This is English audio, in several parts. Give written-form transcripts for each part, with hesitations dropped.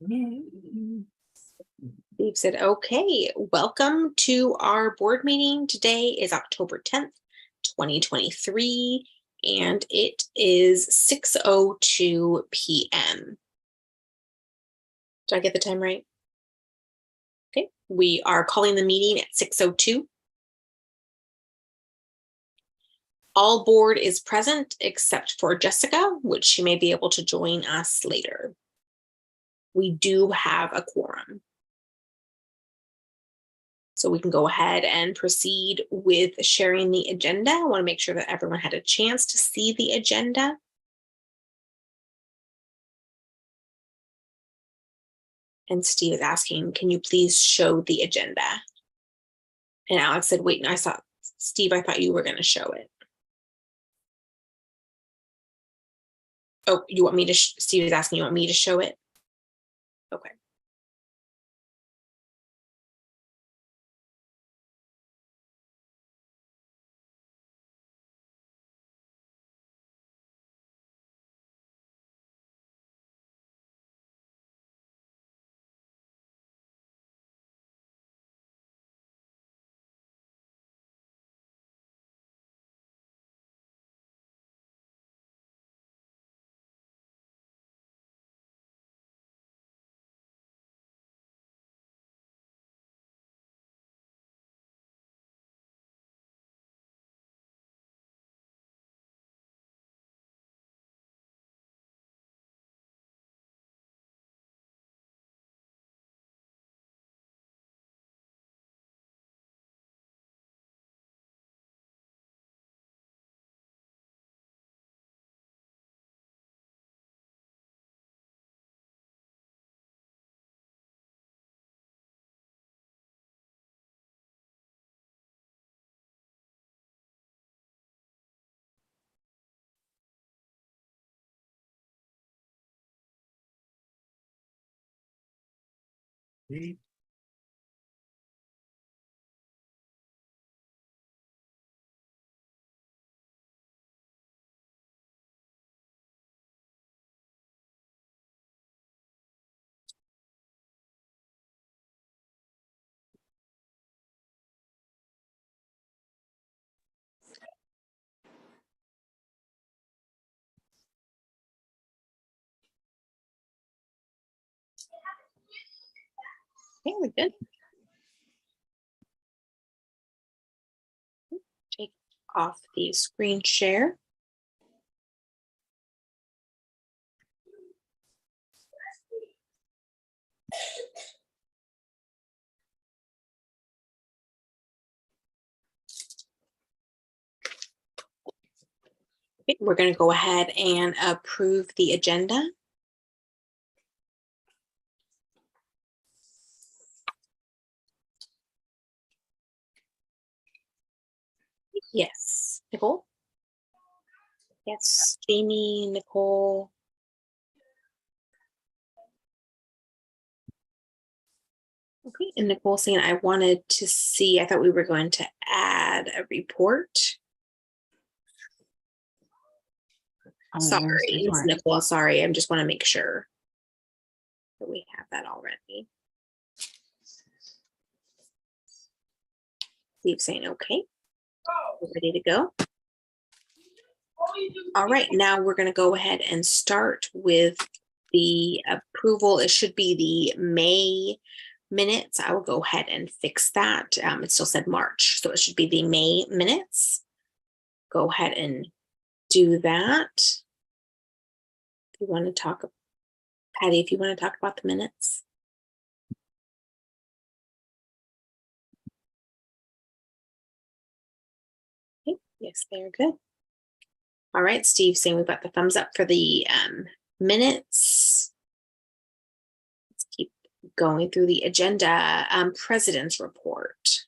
Steve said, okay, welcome to our board meeting. Today is October 10th, 2023, and it is 6:02 p.m. Did I get the time right? Okay, we are calling the meeting at 6:02. All board is present except for Jessica, which she may be able to join us later. We do have a quorum. So we can go ahead and proceed with sharing the agenda. I want to make sure that everyone had a chance to see the agenda. And Steve is asking, can you please show the agenda? And Alex said, wait, no, Steve, I thought you were going to show it. Oh, you want me to, Steve is asking, you want me to show it? Okay. Okay, we're good. Take off the screen share. Okay, we're going to go ahead and approve the agenda. Yes, Nicole? Yes, Jamie, Nicole. Okay, and Nicole saying I wanted to see, I thought we were going to add a report. Sorry, Nicole, sorry. I just want to make sure that we have that already. Steve saying, okay, we're ready to go. All right, now we're going to go ahead and start with the approval. It should be the May minutes. I will go ahead and fix that. It still said March, so it should be the May minutes. Go ahead and do that. If you want to talk, Patty, if you want to talk about the minutes. Okay. Yes, they're good. All right, Steve saying we've got the thumbs up for the minutes. Let's keep going through the agenda. President's report.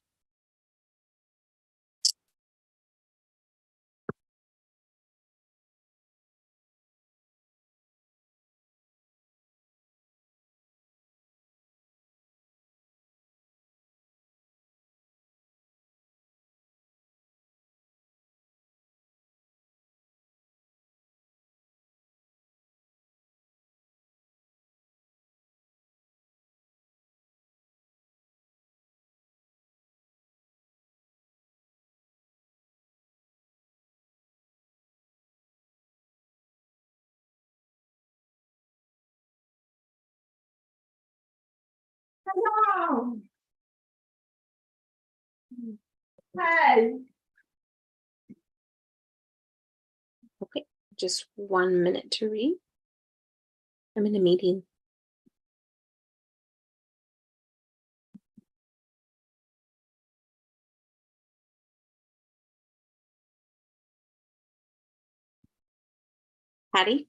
Hello. Hey. Okay, just 1 minute to read. I'm in a meeting. Patty?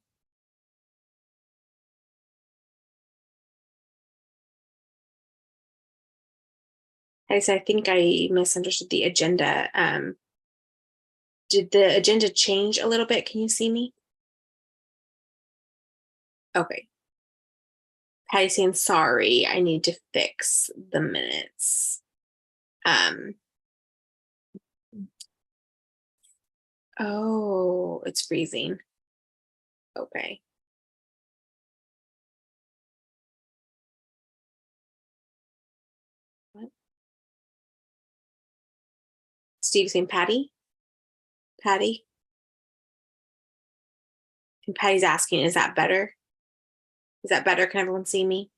I think I misunderstood the agenda. Did the agenda change a little bit? Can you see me? Okay. Patty saying sorry, I need to fix the minutes. Oh, it's freezing. Okay. What? Steve saying Patty? Patty? And Patty's asking, is that better? Is that better? Can everyone see me?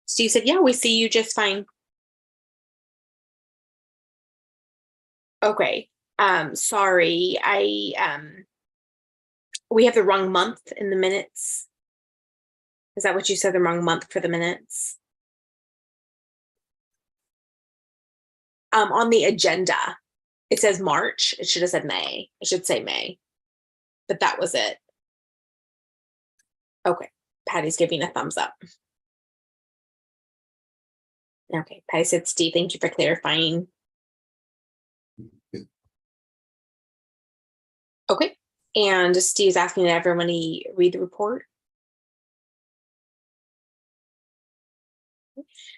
Steve said, yeah, we see you just fine. Okay. Sorry. We have the wrong month in the minutes. Is that what you said? The wrong month for the minutes? On the agenda, it says March. It should have said May. It should say May, but that was it. Okay. Patty's giving a thumbs up. Okay. Patty said, Steve, thank you for clarifying. Okay. And Steve's asking that everybody read the report.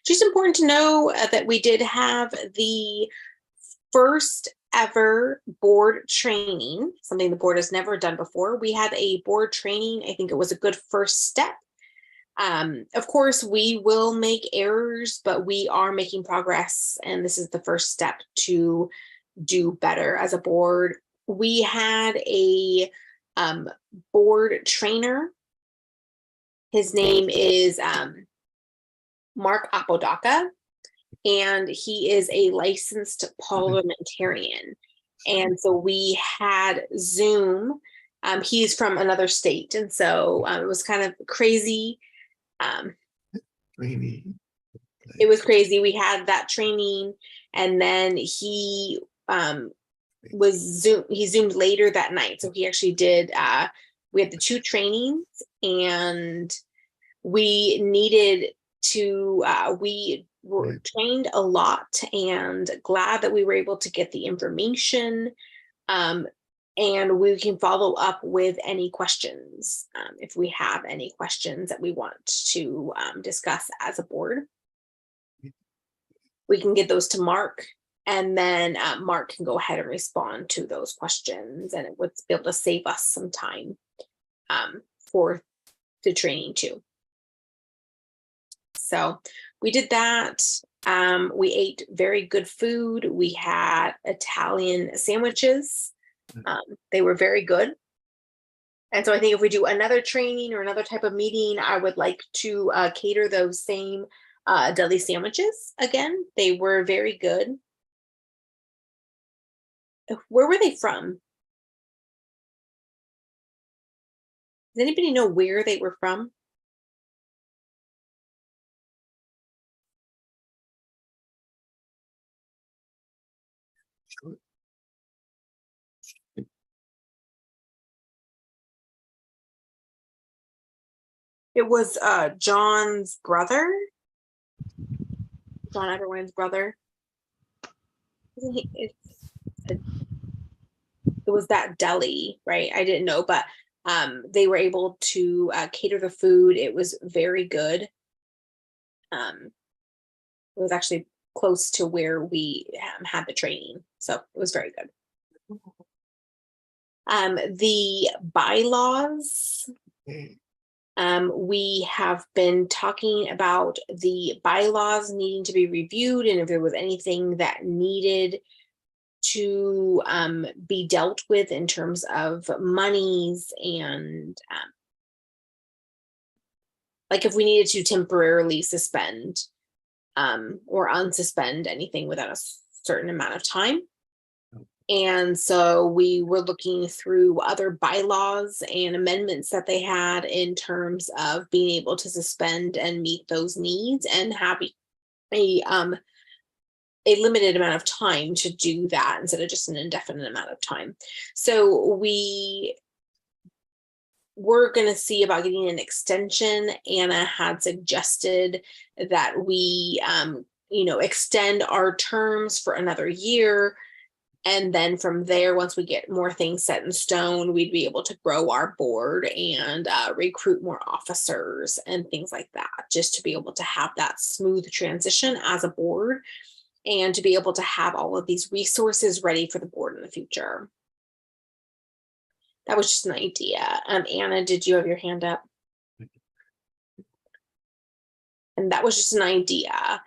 Just important to know that we did have the first ever board training, something the board has never done before. We had a board training. I think it was a good first step. Of course, we will make errors, but we are making progress, and this is the first step to do better as a board. We had a board trainer. His name is Mark Apodaca, and he is a licensed parliamentarian. And so we had Zoom. He's from another state, and so it was kind of crazy. It was crazy. We had that training, and then he zoomed later that night. So he actually did. We had the 2 trainings, and we needed to. We were trained a lot, and glad that we were able to get the information. And we can follow up with any questions if we have any questions that we want to discuss as a board. We can get those to Mark, and then Mark can go ahead and respond to those questions, and it would be able to save us some time for the training too. So we did that. We ate very good food. We had Italian sandwiches. They were very good. And so I think if we do another training or another type of meeting, I would like to cater those same deli sandwiches again. They were very good. Where were they from? Does anybody know where they were from? It was John's brother, John Everwine's brother. It was that deli, right? I didn't know, but they were able to cater the food. It was very good. It was actually close to where we had the training, so it was very good. The bylaws. We have been talking about the bylaws needing to be reviewed, and if there was anything that needed to be dealt with in terms of monies, and like if we needed to temporarily suspend or unsuspend anything without a certain amount of time. And so we were looking through other bylaws and amendments that they had in terms of being able to suspend and meet those needs and have a limited amount of time to do that instead of just an indefinite amount of time. So we were going to see about getting an extension. Anna had suggested that we, extend our terms for another year. And then from there, once we get more things set in stone, we'd be able to grow our board and recruit more officers and things like that, just to be able to have that smooth transition as a board and to be able to have all of these resources ready for the board in the future. That was just an idea. Anna, did you have your hand up? And that was just an idea.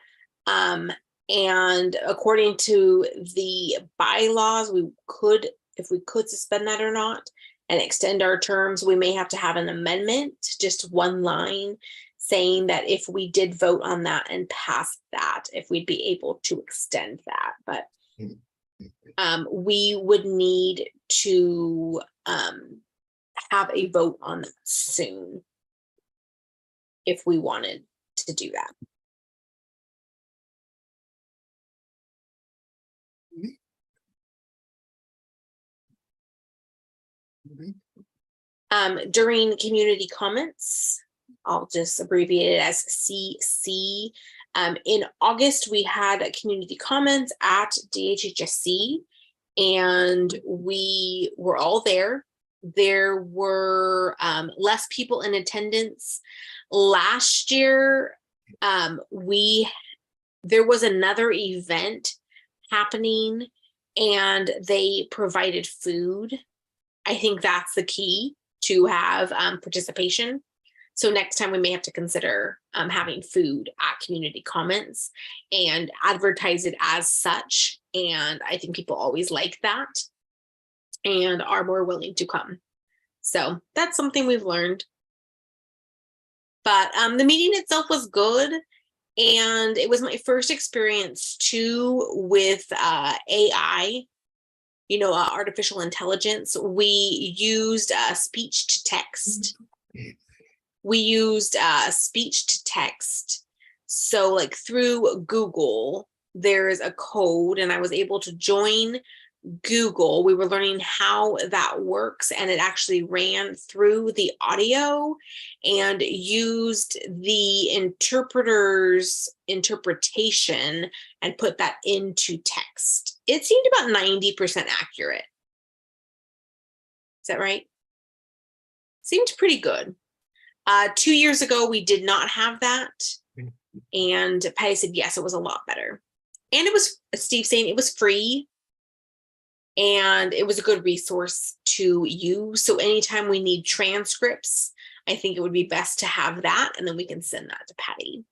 And according to the bylaws, if we could suspend that or not and extend our terms, we may have to have an amendment, just one line saying that if we did vote on that and pass that, if we'd be able to extend that. But we would need to have a vote on that soon if we wanted to do that. During community comments, I'll just abbreviate it as CC. In August, we had community comments at DHHSC, and we were all there. There were less people in attendance. Last year, there was another event happening, and they provided food. I think that's the key to have participation. So next time we may have to consider having food at community comments and advertise it as such. And I think people always like that and are more willing to come. So that's something we've learned. But the meeting itself was good. And it was my first experience too with AI, artificial intelligence. We used speech to text. So like through Google, there's a code, and I was able to join Google. We were learning how that works, and it actually ran through the audio and used the interpreter's interpretation and put that into text. It seemed about 90% accurate. Is that right? Seemed pretty good. 2 years ago, we did not have that. And Patty said, yes, it was a lot better. And it was, Steve saying, it was free. And it was a good resource to use. So anytime we need transcripts, I think it would be best to have that, and then we can send that to Patty.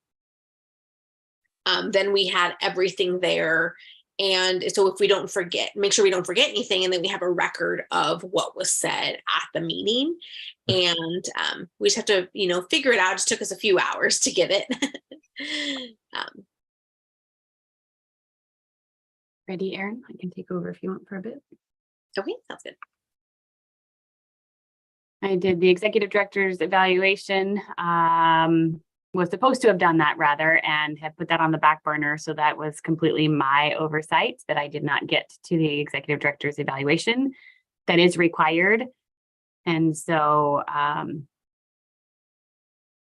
Then we had everything there. And so if we don't forget, make sure we don't forget anything, and then we have a record of what was said at the meeting. And we just have to, figure it out. It just took us a few hours to get it. Ready, Erin? I can take over if you want for a bit. Okay, sounds good. I did the executive director's evaluation. Was supposed to have done that rather, and have put that on the back burner. So that was completely my oversight that I did not get to the executive director's evaluation. That is required. And so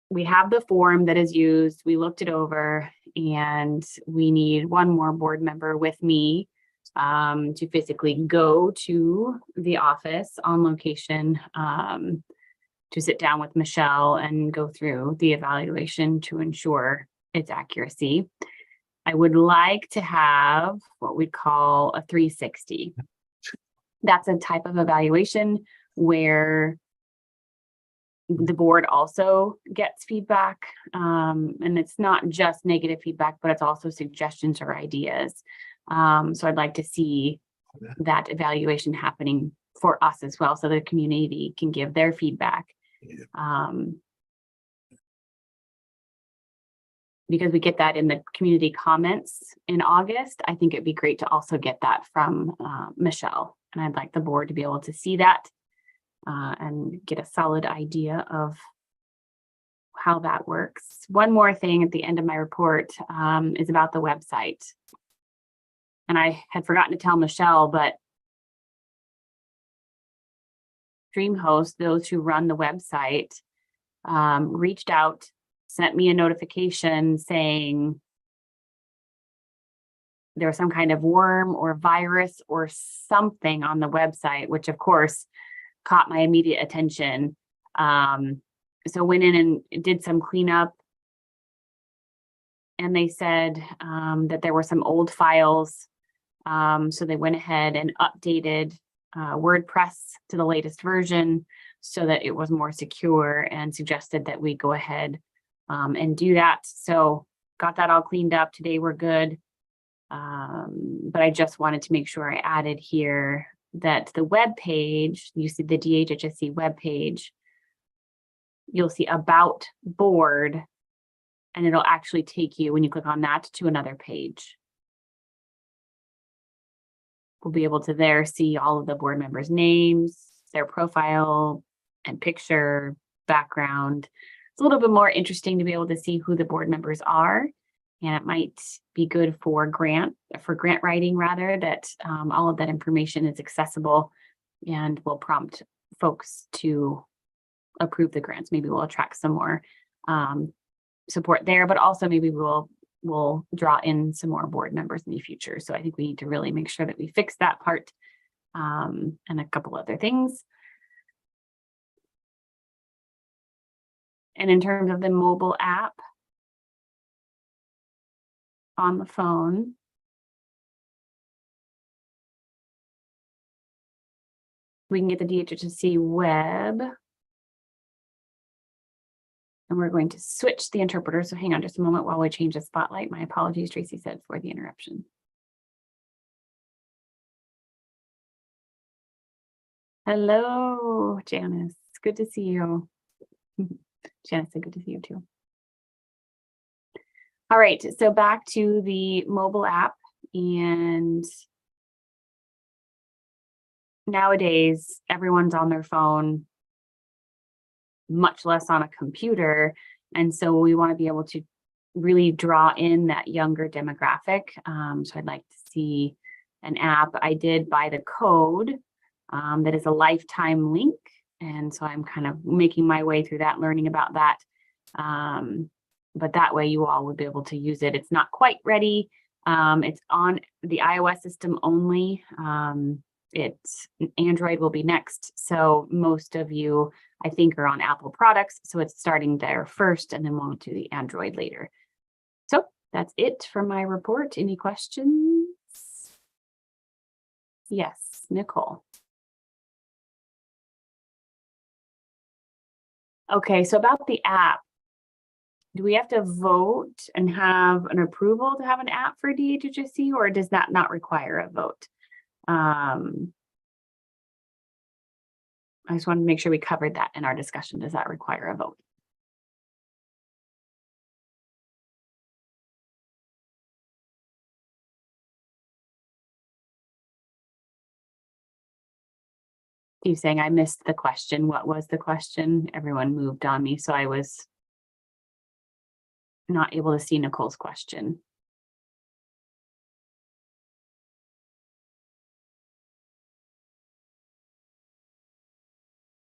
we have the form that is used. We looked it over, and we need one more board member with me to physically go to the office on location to sit down with Michelle and go through the evaluation to ensure its accuracy. I would like to have what we call a 360. That's a type of evaluation where the board also gets feedback, and it's not just negative feedback, but it's also suggestions or ideas. So I'd like to see that evaluation happening for us as well, so the community can give their because we get that in the community comments in August, I think it'd be great to also get that from Michelle. And I'd like the board to be able to see that and get a solid idea of how that works. One more thing at the end of my report is about the website. And I had forgotten to tell Michelle, but DreamHost, those who run the website, reached out, sent me a notification saying there was some kind of worm or virus or something on the website, which of course caught my immediate attention. So went in and did some cleanup, and they said that there were some old files. So they went ahead and updated WordPress to the latest version so that it was more secure, and suggested that we go ahead and do that. So got that all cleaned up. Today we're good. But I just wanted to make sure I added here that the web page, you see the DHHSC web page, you'll see about board, and it'll actually take you, when you click on that, to another page. We'll be able to there see all of the board members' names, their profile and picture, background. It's a little bit more interesting to be able to see who the board members are. And it might be good for grant writing, rather, that all of that information is accessible and will prompt folks to approve the grants. Maybe we'll attract some more support there, but also maybe we'll draw in some more board members in the future. So I think we need to really make sure that we fix that part and a couple other things. And in terms of the mobile app on the phone, we can get the DHHSC web. And we're going to switch the interpreter. So hang on just a moment while we change the spotlight. My apologies, Tracy said, for the interruption. Hello, Janice. Good to see you. Janice said good to see you too. All right, so back to the mobile app. And nowadays, everyone's on their phone, much less on a computer. And so we want to be able to really draw in that younger demographic. So I'd like to see an app. I did buy the code that is a lifetime link. And so I'm kind of making my way through that, learning about that. But that way you all would be able to use it. It's not quite ready. It's on the iOS system only. It's Android will be next. So most of you, I think, are on Apple products. So it's starting there first, and then we'll do the Android later. So that's it for my report. Any questions? Yes, Nicole. Okay, so about the app, do we have to vote and have an approval to have an app for DHHSC, or does that not require a vote? I just wanted to make sure we covered that in our discussion. Does that require a vote? Steve saying I missed the question. What was the question? Everyone moved on me, so I was not able to see Nicole's question.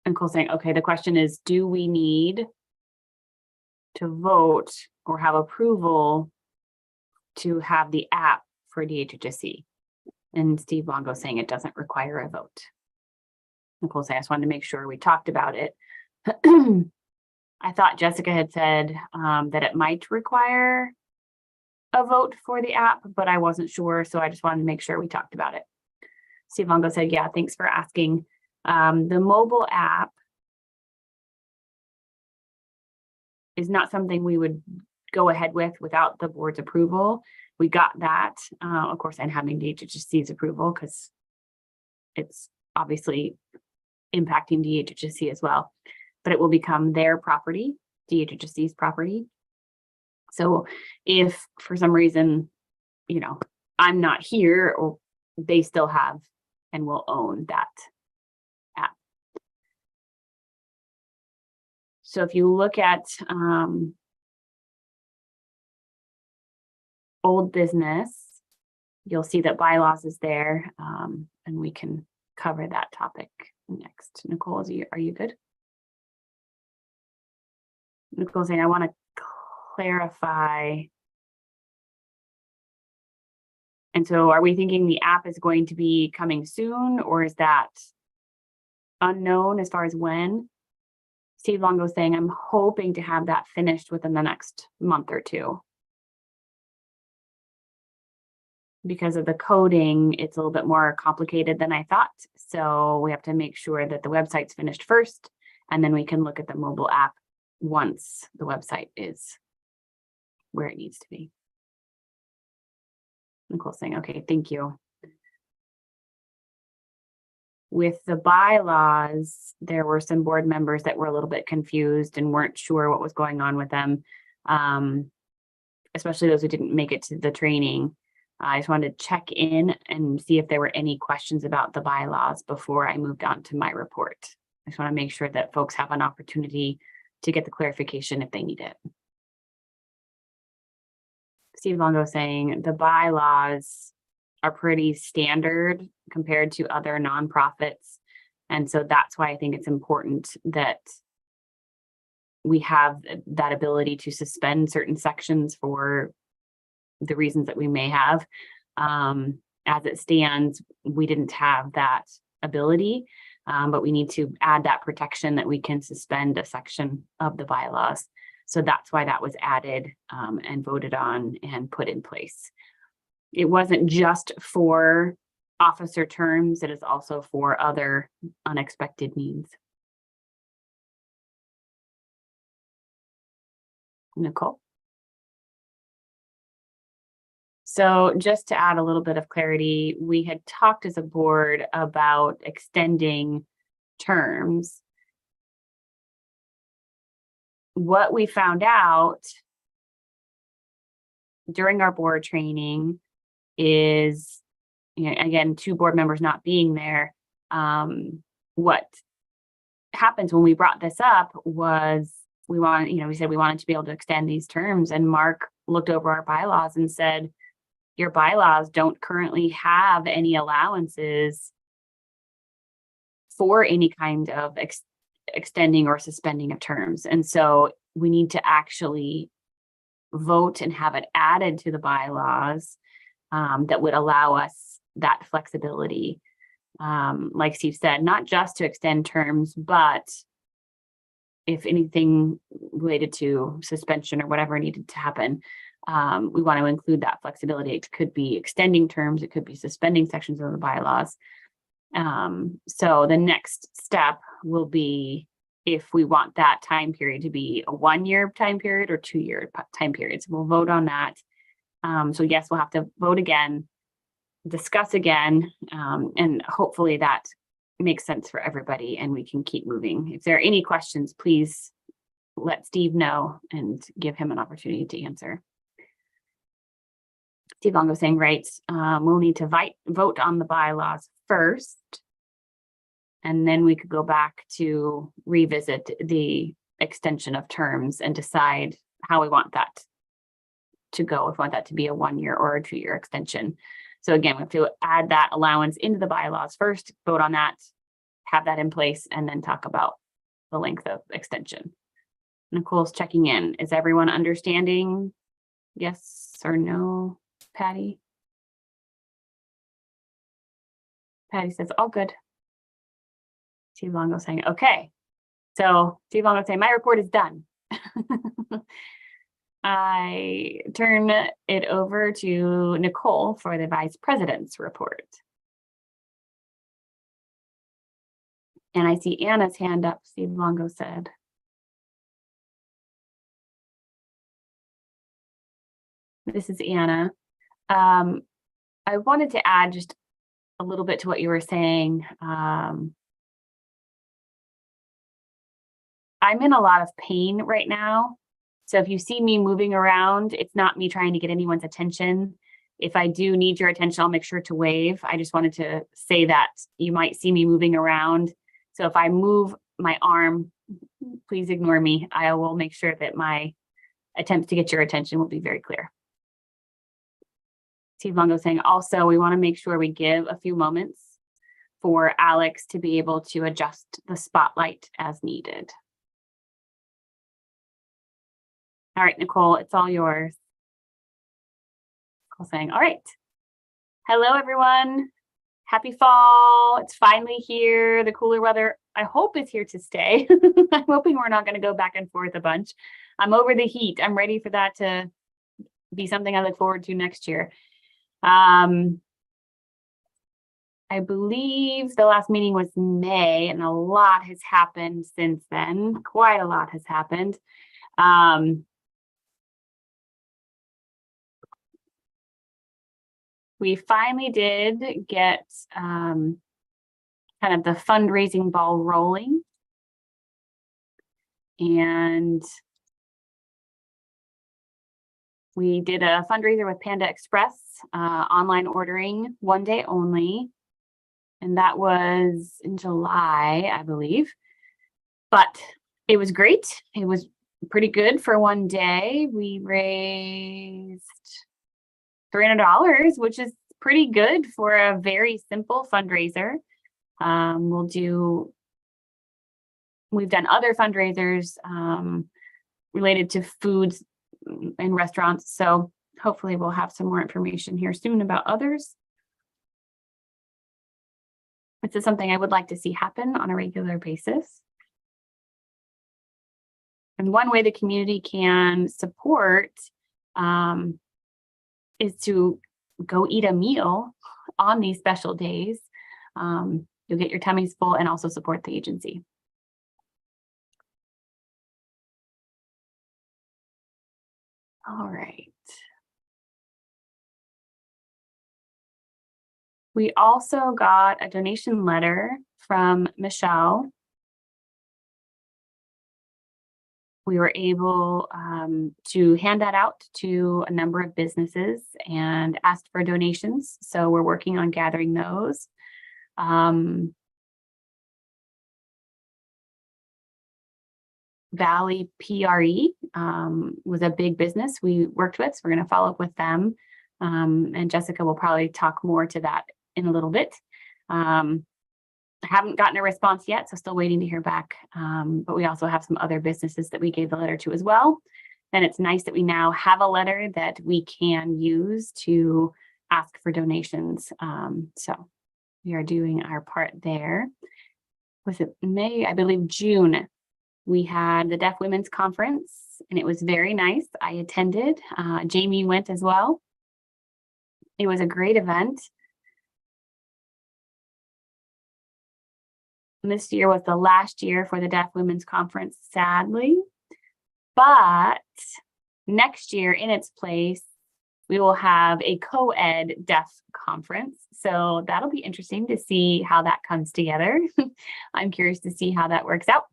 Nicole saying, okay, the question is, do we need to vote or have approval to have the app for DHHSC? And Steve Longo saying it doesn't require a vote. Nicole saying, I just wanted to make sure we talked about it. I thought Jessica had said that it might require a vote for the app, but I wasn't sure. So I just wanted to make sure we talked about it. Steve Longo said, yeah, thanks for asking. The mobile app is not something we would go ahead with without the board's approval. We got that, of course, and having DHHSC's approval, because it's obviously impacting DHHSC as well, but it will become their property, DHHSC's property. So if for some reason, I'm not here, or they still have and will own that app. So if you look at old business, you'll see that bylaws is there, and we can cover that topic next. Nicole, are you good? Nicole's saying, I want to clarify. And so are we thinking the app is going to be coming soon, or is that unknown as far as when? Steve Longo saying, I'm hoping to have that finished within the next month or two. Because of the coding, it's a little bit more complicated than I thought. So we have to make sure that the website's finished first, and then we can look at the mobile app once the website is where it needs to be. Nicole's saying, okay, thank you. With the bylaws, there were some board members that were a little bit confused and weren't sure what was going on with them, especially those who didn't make it to the training. I just wanted to check in and see if there were any questions about the bylaws before I moved on to my report. I just want to make sure that folks have an opportunity to get the clarification if they need it. Steve Longo saying the bylaws are pretty standard compared to other nonprofits. And so that's why I think it's important that we have that ability to suspend certain sections for the reasons that we may have. As it stands, we didn't have that ability, but we need to add that protection that we can suspend a section of the bylaws. So that's why that was added and voted on and put in place. It wasn't just for officer terms, it is also for other unexpected needs. Nicole? So just to add a little bit of clarity, we had talked as a board about extending terms. What we found out during our board training is, again, 2 board members not being there. What happens when we brought this up was we said we wanted to be able to extend these terms, and Mark looked over our bylaws and said, your bylaws don't currently have any allowances for any kind of extending or suspending of terms. And so we need to actually vote and have it added to the bylaws that would allow us that flexibility. Like Steve said, not just to extend terms, but if anything related to suspension or whatever needed to happen, we want to include that flexibility. It could be extending terms, it could be suspending sections of the bylaws. So the next step will be if we want that time period to be a 1-year time period or 2-year time periods. We'll vote on that. So yes, we'll have to vote again, discuss again, and hopefully that makes sense for everybody and we can keep moving. If there are any questions, please let Steve know and give him an opportunity to answer. Steve Longo saying, right, we'll need to vote on the bylaws first, and then we could go back to revisit the extension of terms and decide how we want that to go, if we want that to be a 1-year or a 2-year extension. So again, we have to add that allowance into the bylaws first, vote on that, have that in place, and then talk about the length of extension. Nicole's checking in. Is everyone understanding? Yes or no? Patty? Patty says, all good. Steve Longo saying, okay. So Steve Longo saying, my report is done. I turn it over to Nicole for the Vice President's report. And I see Anna's hand up, Steve Longo said. This is Anna. I wanted to add just a little bit to what you were saying. I'm in a lot of pain right now. So if you see me moving around, it's not me trying to get anyone's attention. If I do need your attention, I'll make sure to wave. I just wanted to say that you might see me moving around. So if I move my arm, please ignore me. I will make sure that my attempts to get your attention will be very clear. Steve Longo saying also, we want to make sure we give a few moments for Alex to be able to adjust the spotlight as needed. All right, Nicole, it's all yours. Nicole saying, all right. Hello, everyone. Happy fall. It's finally here. The cooler weather, I hope, is here to stay. I'm hoping we're not going to go back and forth a bunch. I'm over the heat. I'm ready for that to be something I look forward to next year. I believe the last meeting was May, and a lot has happened since then. Quite a lot has happened. We finally did get kind of the fundraising ball rolling. And we did a fundraiser with Panda Express, online ordering, 1 day only. And that was in July, I believe. But it was great. It was pretty good for 1 day. We raised $300, which is pretty good for a very simple fundraiser. We've done other fundraisers related to foods and restaurants. So hopefully we'll have some more information here soon about others. This is something I would like to see happen on a regular basis. And one way the community can support is to go eat a meal on these special days. You'll get your tummies full and also support the agency. All right. We also got a donation letter from Michelle. We were able to hand that out to a number of businesses and asked for donations. So we're working on gathering those. Valley PRE was a big business we worked with. So we're going to follow up with them. And Jessica will probably talk more to that in a little bit. I haven't gotten a response yet, so still waiting to hear back. But we also have some other businesses that we gave the letter to as well. And it's nice that we now have a letter that we can use to ask for donations. So we are doing our part there. Was it May? I believe June. We had the Deaf Women's Conference, and it was very nice. I attended. Jamie went as well. It was a great event. This year was the last year for the Deaf Women's Conference, sadly. But next year, in its place, we will have a co-ed deaf conference. So that'll be interesting to see how that comes together. I'm curious to see how that works out.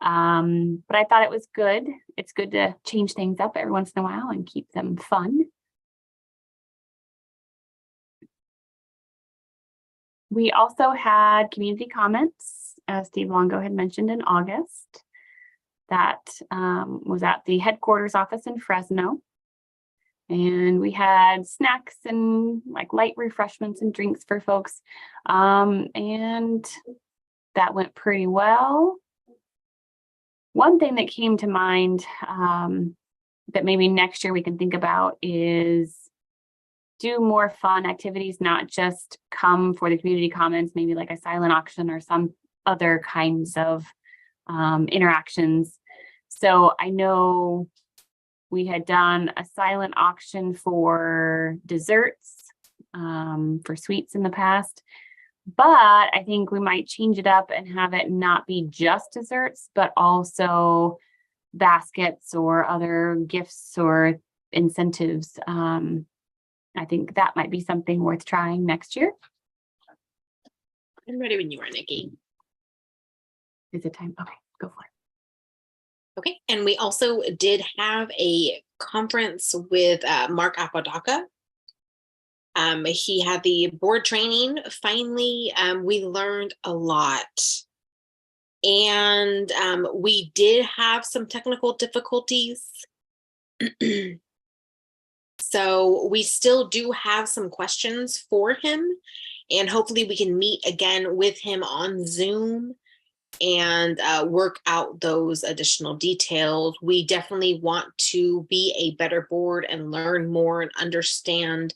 But I thought it was good. It's good to change things up every once in a while and keep them fun. We also had community comments, as Steve Longo had mentioned in August. That was at the headquarters office in Fresno. And we had snacks and like light refreshments and drinks for folks. And that went pretty well. One thing that came to mind that maybe next year we can think about is do more fun activities, not just come for the community comments, maybe like a silent auction or some other kinds of interactions. So I know we had done a silent auction for desserts, for sweets in the past, but I think we might change it up and have it not be just desserts, but also baskets or other gifts or incentives. I think that might be something worth trying next year. I'm ready when you are, Nikki. Is it time? Okay, go for it. Okay, and we also did have a conference with Mark Apodaca. He had the board training. Finally, we learned a lot. And we did have some technical difficulties. So we still do have some questions for him. And hopefully we can meet again with him on Zoom and work out those additional details. We definitely want to be a better board and learn more and understand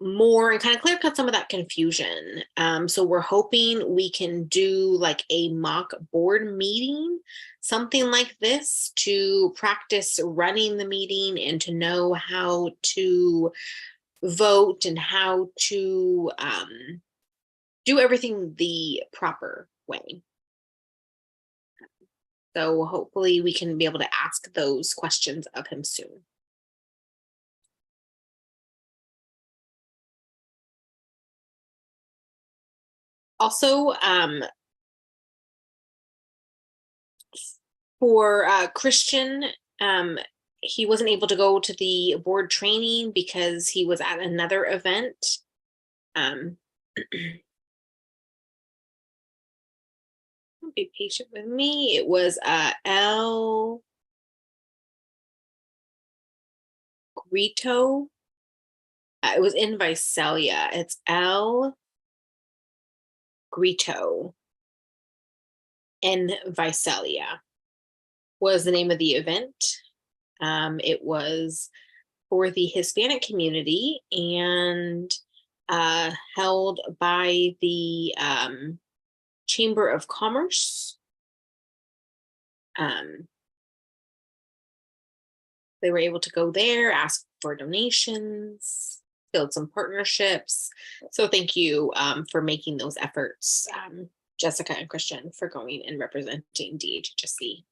more and kind of clear cut some of that confusion. So we're hoping we can do like a mock board meeting, something like this, to practice running the meeting and to know how to vote and how to do everything the proper way. So hopefully we can be able to ask those questions of him soon. Also, for Christian, he wasn't able to go to the board training because he was at another event. Be patient with me. It was El Grito. It was in Visalia. It's El Grito in Visalia was the name of the event. It was for the Hispanic community and held by the Chamber of Commerce. They were able to go there, ask for donations, build some partnerships. So thank you for making those efforts, Jessica and Christian, for going and representing DHHSC.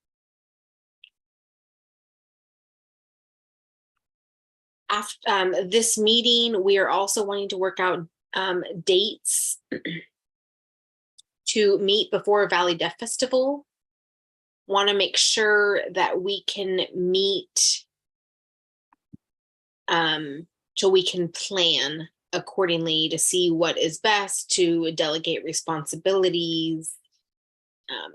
After this meeting, we are also wanting to work out dates to meet before Valley Deaf Festival. Want to make sure that we can meet so we can plan accordingly to see what is best to delegate responsibilities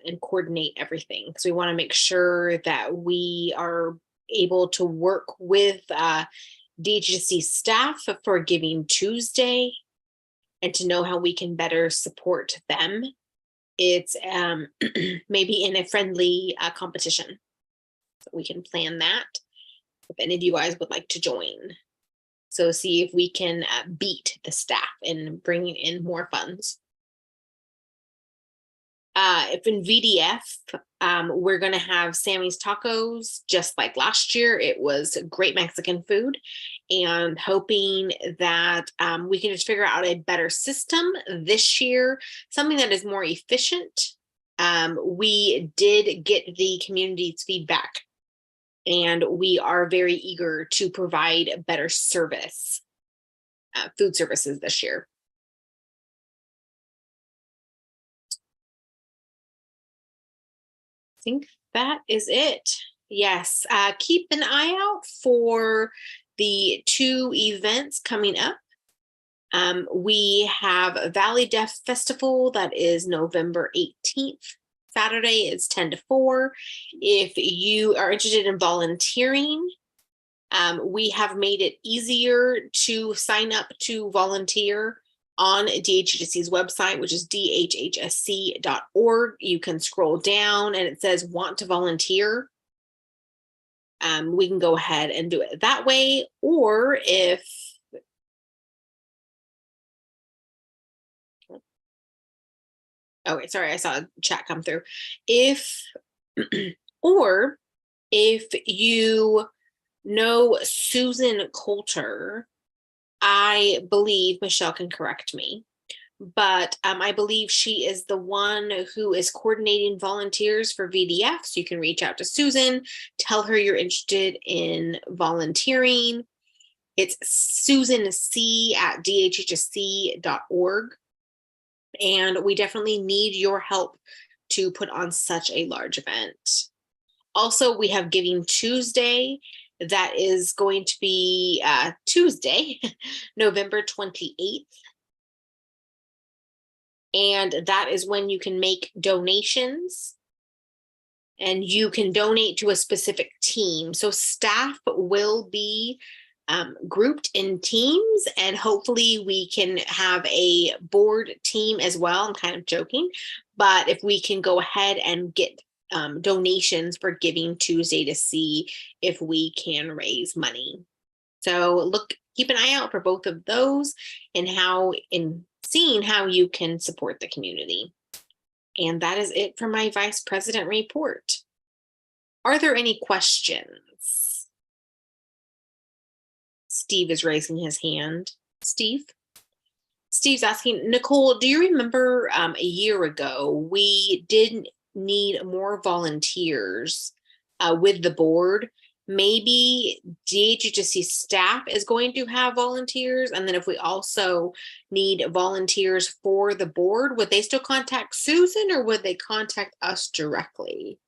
and coordinate everything. Because we want to make sure that we are able to work with DHHSC staff for Giving Tuesday and to know how we can better support them. It's maybe in a friendly competition. So we can plan that if any of you guys would like to join. So see if we can beat the staff in bringing in more funds. If in VDF, we're going to have Sammy's Tacos, just like last year. It was great Mexican food, and hoping that we can just figure out a better system this year, something that is more efficient. We did get the community's feedback, and we are very eager to provide better service, food services this year. I think that is it. Yes, keep an eye out for the 2 events coming up. We have a Valley Deaf Festival that is November 18th. Saturday is 10 to 4. If you are interested in volunteering, we have made it easier to sign up to volunteer on DHHSC's website, which is dhhsc.org. You can scroll down and it says want to volunteer. We can go ahead and do it that way. Or if okay, sorry, I saw a chat come through. Or if you know Susan Coulter, I believe Michelle can correct me, but I believe she is the one who is coordinating volunteers for VDF. So you can reach out to Susan, tell her you're interested in volunteering. It's susanc@dhhsc.org. And we definitely need your help to put on such a large event. Also, we have Giving Tuesday. That is going to be Tuesday, November 28th. And that is when you can make donations. And you can donate to a specific team. So staff will be grouped in teams, and hopefully we can have a board team as well. I'm kind of joking, but if we can go ahead and get donations for Giving Tuesday to see if we can raise money. So keep an eye out for both of those and seeing how you can support the community. And that is it for my Vice President report. Are there any questions? Steve is raising his hand. Steve? Steve's asking, Nicole, do you remember a year ago, we did need more volunteers with the board? Maybe DHHSC staff is going to have volunteers. And then if we also need volunteers for the board, would they still contact Susan or would they contact us directly?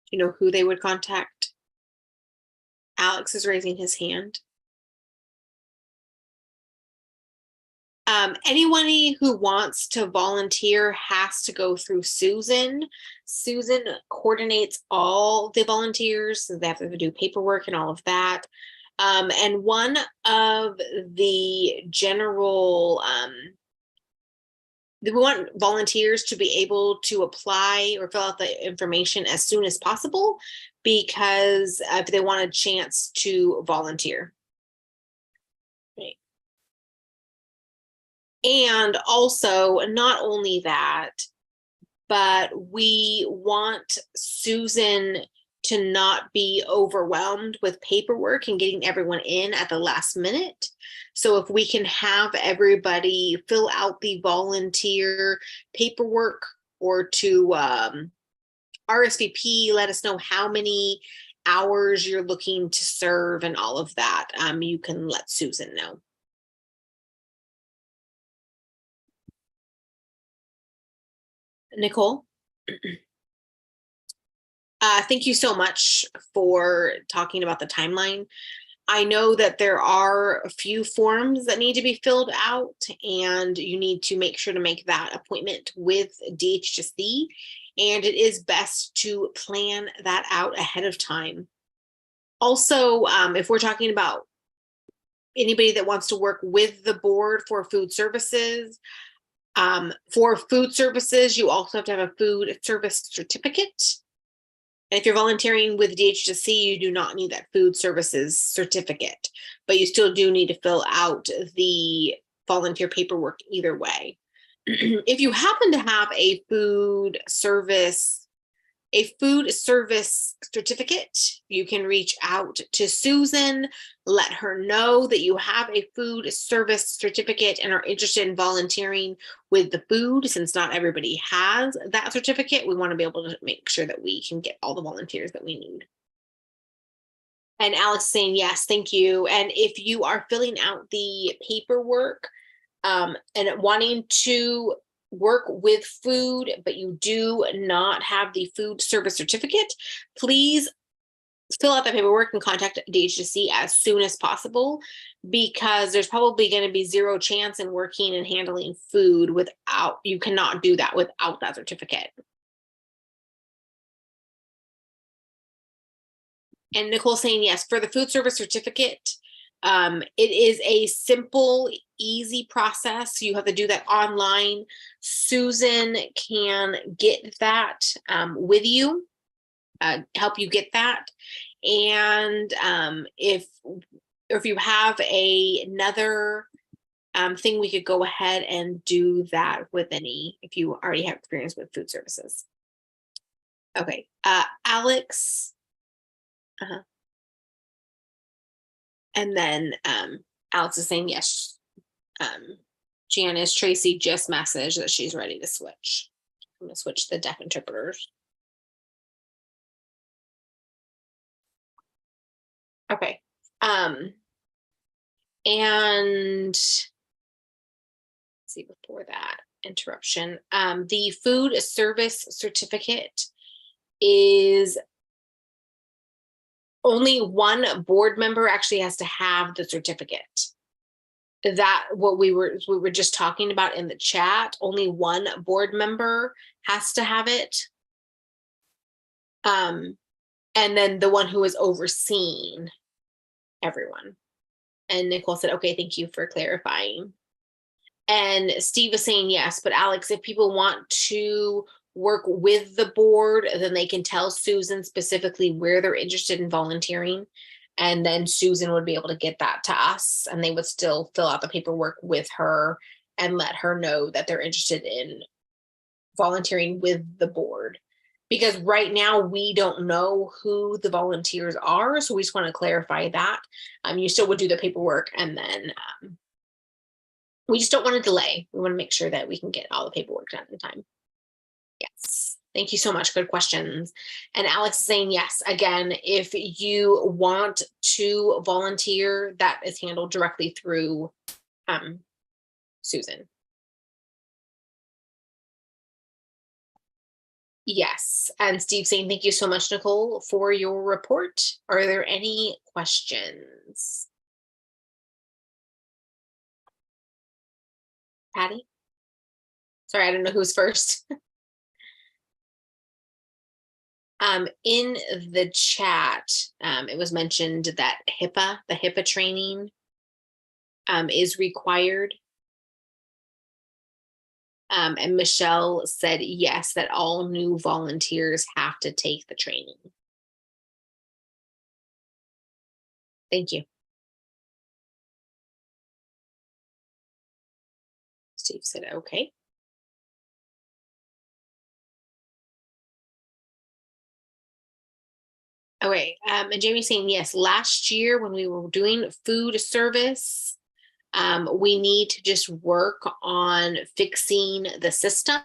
You know who they would contact? Alex is raising his hand. Anyone who wants to volunteer has to go through Susan. Susan coordinates all the volunteers, so they have to do paperwork and all of that. And one of the general, we want volunteers to be able to apply or fill out the information as soon as possible, because if they want a chance to volunteer. And also, not only that, but we want Susan to not be overwhelmed with paperwork and getting everyone in at the last minute. So if we can have everybody fill out the volunteer paperwork or to RSVP, let us know how many hours you're looking to serve and all of that, you can let Susan know. Nicole? Thank you so much for talking about the timeline. I know that there are a few forms that need to be filled out, and you need to make sure to make that appointment with DHHSC, and it is best to plan that out ahead of time. Also, if we're talking about anybody that wants to work with the board for food services, you also have to have a food service certificate. And if you're volunteering with DHHSC, you do not need that food services certificate, but you still do need to fill out the volunteer paperwork either way. If you happen to have a food service certificate, you can reach out to Susan, let her know that you have a food service certificate and are interested in volunteering with the food. Since not everybody has that certificate, we want to be able to make sure that we can get all the volunteers that we need. And Alex saying, yes, thank you. And if you are filling out the paperwork and wanting to work with food, but you do not have the food service certificate, please fill out that paperwork and contact DHHSC as soon as possible, because there's probably going to be zero chance in working and handling food without, you cannot do that without that certificate. And Nicole saying, yes, for the food service certificate, it is a simple, easy process. You have to do that online. Susan can get that with you, help you get that. And if you have another thing, we could go ahead and do that with if you already have experience with food services. Okay, Alex. And then Alex is saying, yes, Janice, Tracy just messaged that she's ready to switch. I'm going to switch the deaf interpreters. Okay. And let's see before that. interruption. The food service certificate is only one board member actually has to have the certificate. That what we were just talking about in the chat, only one board member has to have it. And then the one who is overseeing everyone. And Nicole said, okay, thank you for clarifying. And Steve is saying yes, but Alex, if people want to work with the board, then they can tell Susan specifically where they're interested in volunteering. And then Susan would be able to get that to us, and they would still fill out the paperwork with her and let her know that they're interested in volunteering with the board. Because right now we don't know who the volunteers are, so we just want to clarify that. You still would do the paperwork, and then we just don't want to delay. We want to make sure that we can get all the paperwork done in time. Yes, thank you so much. Good questions. And Alex is saying yes. Again, if you want to volunteer, that is handled directly through Susan. Yes, and Steve saying thank you so much, Nicole, for your report. Are there any questions? Patty? Sorry, I don't know who's first. In the chat, it was mentioned that the HIPAA training is required. And Michelle said yes, that all new volunteers have to take the training. Thank you. Steve said okay. Okay, and Jamie's saying yes, last year when we were doing food service, we need to just work on fixing the system.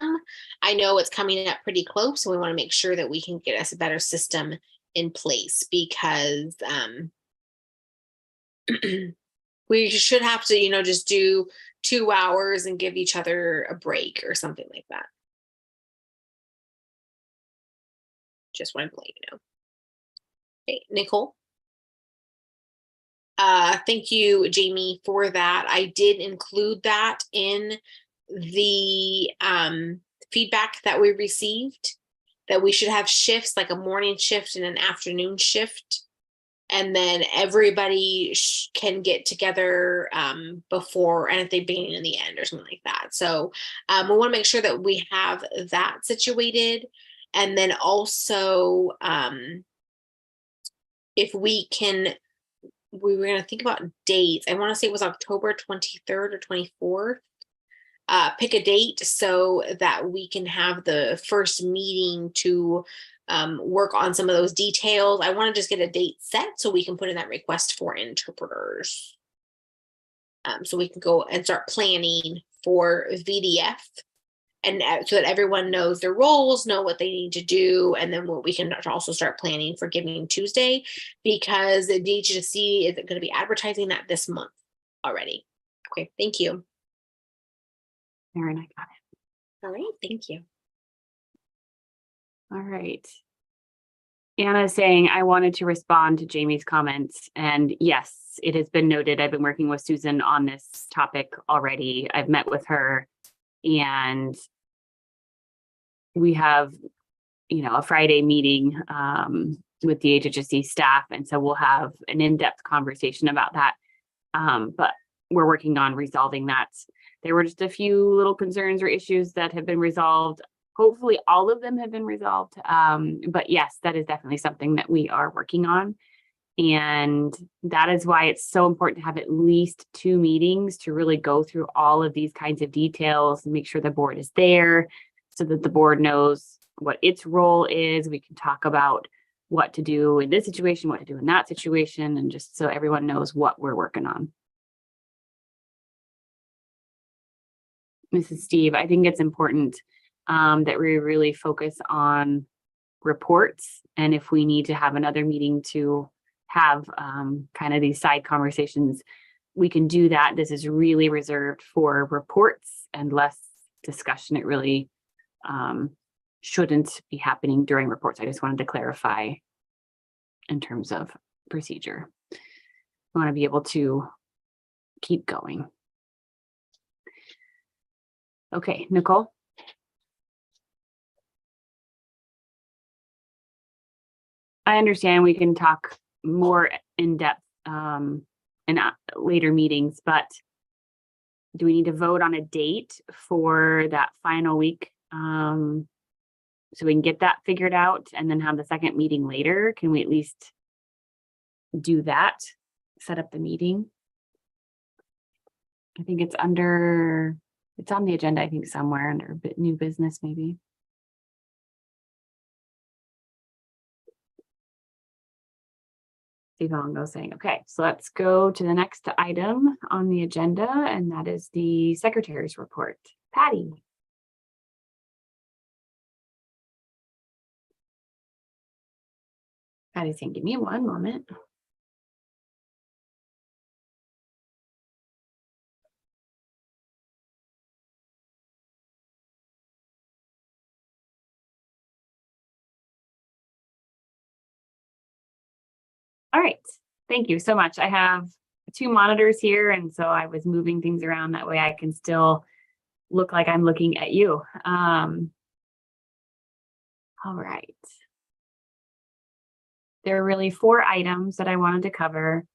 I know it's coming up pretty close, so we want to make sure that we can get us a better system in place, because we should have to, just do 2 hours and give each other a break or something like that. Just wanted to let you know. Okay, Nicole. Thank you, Jamie, for that. I did include that in the feedback that we received, that we should have shifts, like a morning shift and an afternoon shift. And then everybody can get together before, and at the beginning and the end or something like that. So we want to make sure that we have that situated. And then also, if we can, we were going to think about dates. I want to say it was October 23rd or 24th. Pick a date so that we can have the first meeting to work on some of those details. I want to just get a date set so we can put in that request for interpreters. So we can go and start planning for VDF, and so that everyone knows their roles, know what they need to do, and then we can also start planning for Giving Tuesday, because the DHHSC is going to be advertising that this month already. Okay, thank you. Erin, I got it. All right, thank you. All right. Anna's saying, I wanted to respond to Jamie's comments, and yes, it has been noted. I've been working with Susan on this topic already. I've met with her, and we have, a Friday meeting with the DHHSC staff, and so we'll have an in-depth conversation about that. But we're working on resolving that. There were just a few little concerns or issues that have been resolved. Hopefully all of them have been resolved. But yes, that is definitely something that we are working on. And that is why it's so important to have at least 2 meetings to really go through all of these kinds of details and make sure the board is there so that the board knows what its role is. We can talk about what to do in this situation, what to do in that situation, and just so everyone knows what we're working on. Mrs. Steve, I think it's important that we really focus on reports. And if we need to have another meeting to have kind of these side conversations, we can do that. This is really reserved for reports and less discussion. It really shouldn't be happening during reports. I just wanted to clarify in terms of procedure. I want to be able to keep going. Okay, Nicole. I understand we can talk more in depth in later meetings, but do we need to vote on a date for that final week? So we can get that figured out and then have the second meeting later. Can we at least do that? Set up the meeting. I think it's on the agenda, I think somewhere under new business maybe. Steve Longo saying, okay, so let's go to the next item on the agenda, and that is the secretary's report. Patty. Patty's saying, give me one moment. All right, thank you so much. I have 2 monitors here, and so I was moving things around that way I can still look like I'm looking at you. All right. There are really 4 items that I wanted to cover.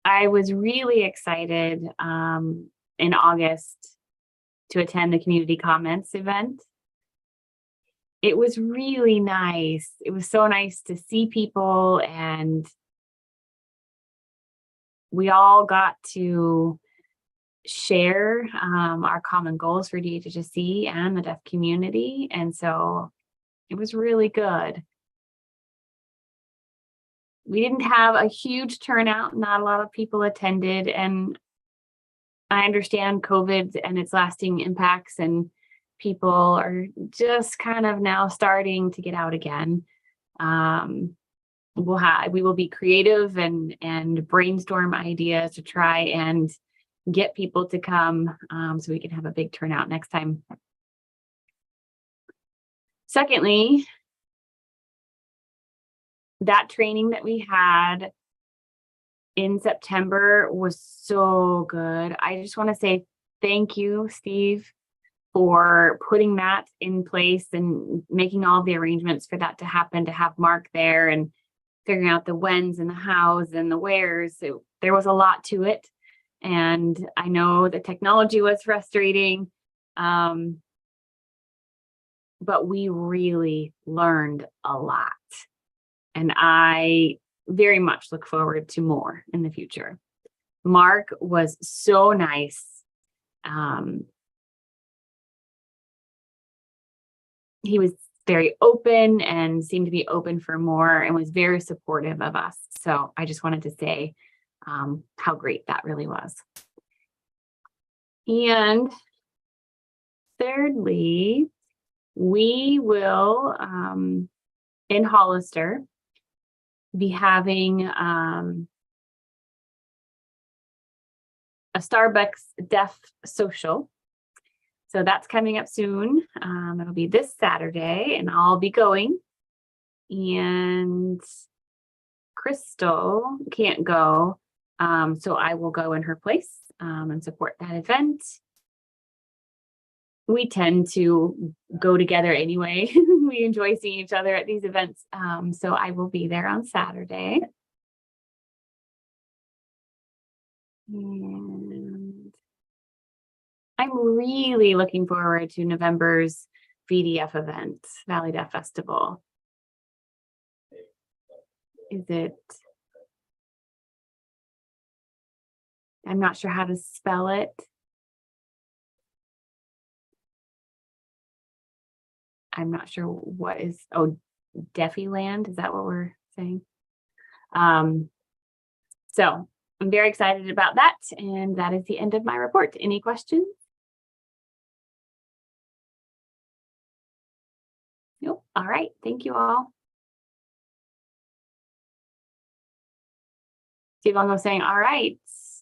I was really excited in August to attend the community comments event. It was really nice. It was so nice to see people, and we all got to share our common goals for DHHSC and the deaf community. And so it was really good. We didn't have a huge turnout. Not a lot of people attended. And I understand COVID and its lasting impacts, and people are just kind of now starting to get out again. We will be creative and brainstorm ideas to try and get people to come so we can have a big turnout next time. Secondly, that training that we had in September was so good. I just want to say thank you, Steve, for putting that in place and making all the arrangements for that to happen, to have Mark there and figuring out the whens and the hows and the wheres. There was a lot to it. And I know the technology was frustrating, but we really learned a lot. And I very much look forward to more in the future. Mark was so nice. He was very open and seemed to be open for more and was very supportive of us. So I just wanted to say how great that really was. And thirdly, we will, in Hollister, be having a Starbucks Deaf Social. So that's coming up soon. It'll be this Saturday, and I'll be going. And Crystal can't go, so I will go in her place and support that event. We tend to go together anyway. We enjoy seeing each other at these events. So I will be there on Saturday. And I'm really looking forward to November's VDF event, Valley Deaf Festival. I'm not sure how to spell it. I'm not sure what is, Deafyland, is that what we're saying? So I'm very excited about that, and that is the end of my report. Any questions? Nope. All right. Thank you all. Steve Longo saying, all right,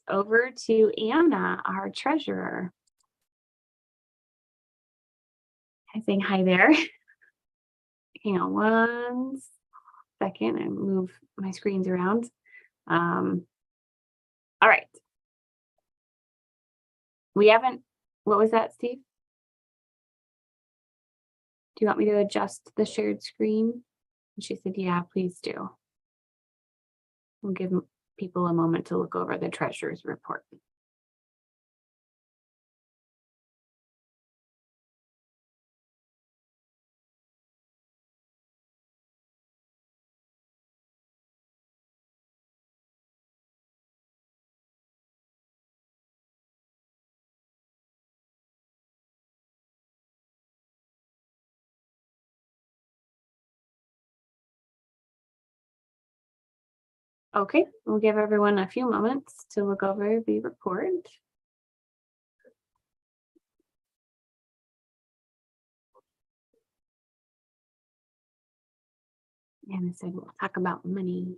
over to Anna, our treasurer. I'm saying hi there. Hang on one second and move my screens around. All right. We haven't, what was that, Steve? Do you want me to adjust the shared screen? And she said, yeah, please do. We'll give people a moment to look over the treasurer's report. Okay, we'll give everyone a few moments to look over the report. And I said, we'll talk about money.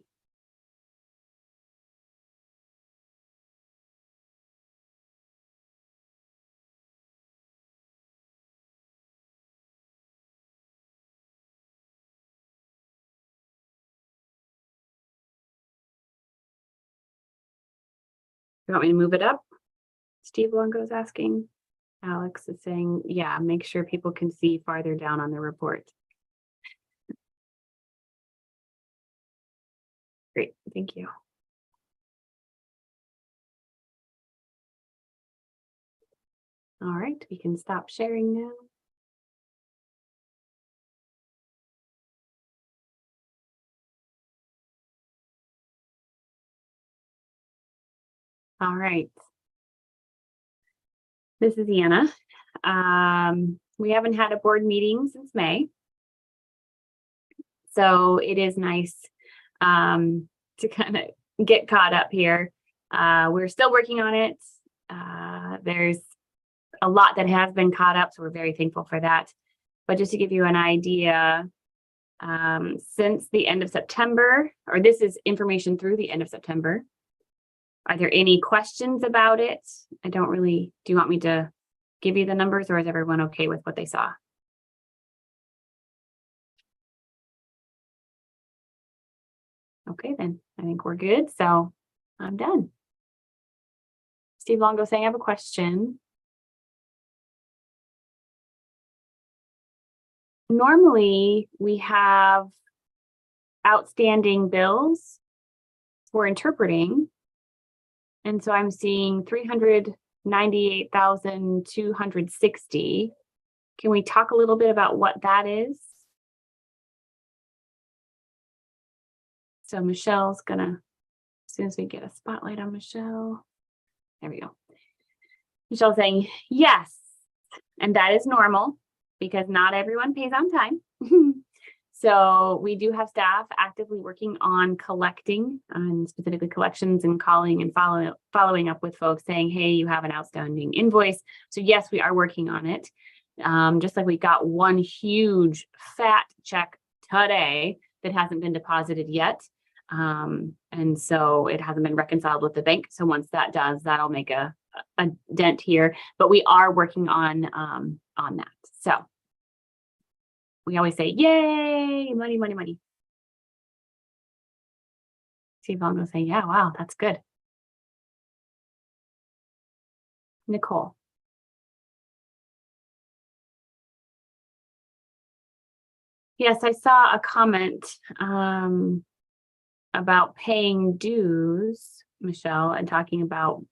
You want me to move it up? Steve Longo is asking. Alex is saying, yeah, make sure people can see farther down on the report. Great, thank you. All right, we can stop sharing now. All right. This is Anna. We haven't had a board meeting since May. So it is nice to kind of get caught up here. We're still working on it. There's a lot that has been caught up, so we're very thankful for that. But just to give you an idea, since the end of September, or this is information through the end of September, are there any questions about it? I don't really, do you want me to give you the numbers, or is everyone okay with what they saw? Okay, then I think we're good. So I'm done. Steve Longo saying, I have a question. Normally we have outstanding bills for interpreting. And so I'm seeing 398,260. Can we talk a little bit about what that is? So Michelle's gonna, as soon as we get a spotlight on Michelle, there we go. Michelle's saying, yes, and that is normal because not everyone pays on time. So we do have staff actively working on collecting, specifically collections and calling and following up with folks saying, hey, you have an outstanding invoice. So yes, we are working on it. Just like we got one huge fat check today that hasn't been deposited yet. And so it hasn't been reconciled with the bank. So once that does, that'll make a dent here, but we are working on that. So we always say, yay, money, money, money. Steve Long will say, yeah, wow, that's good. Nicole. Yes, I saw a comment about paying dues, Michelle, and talking about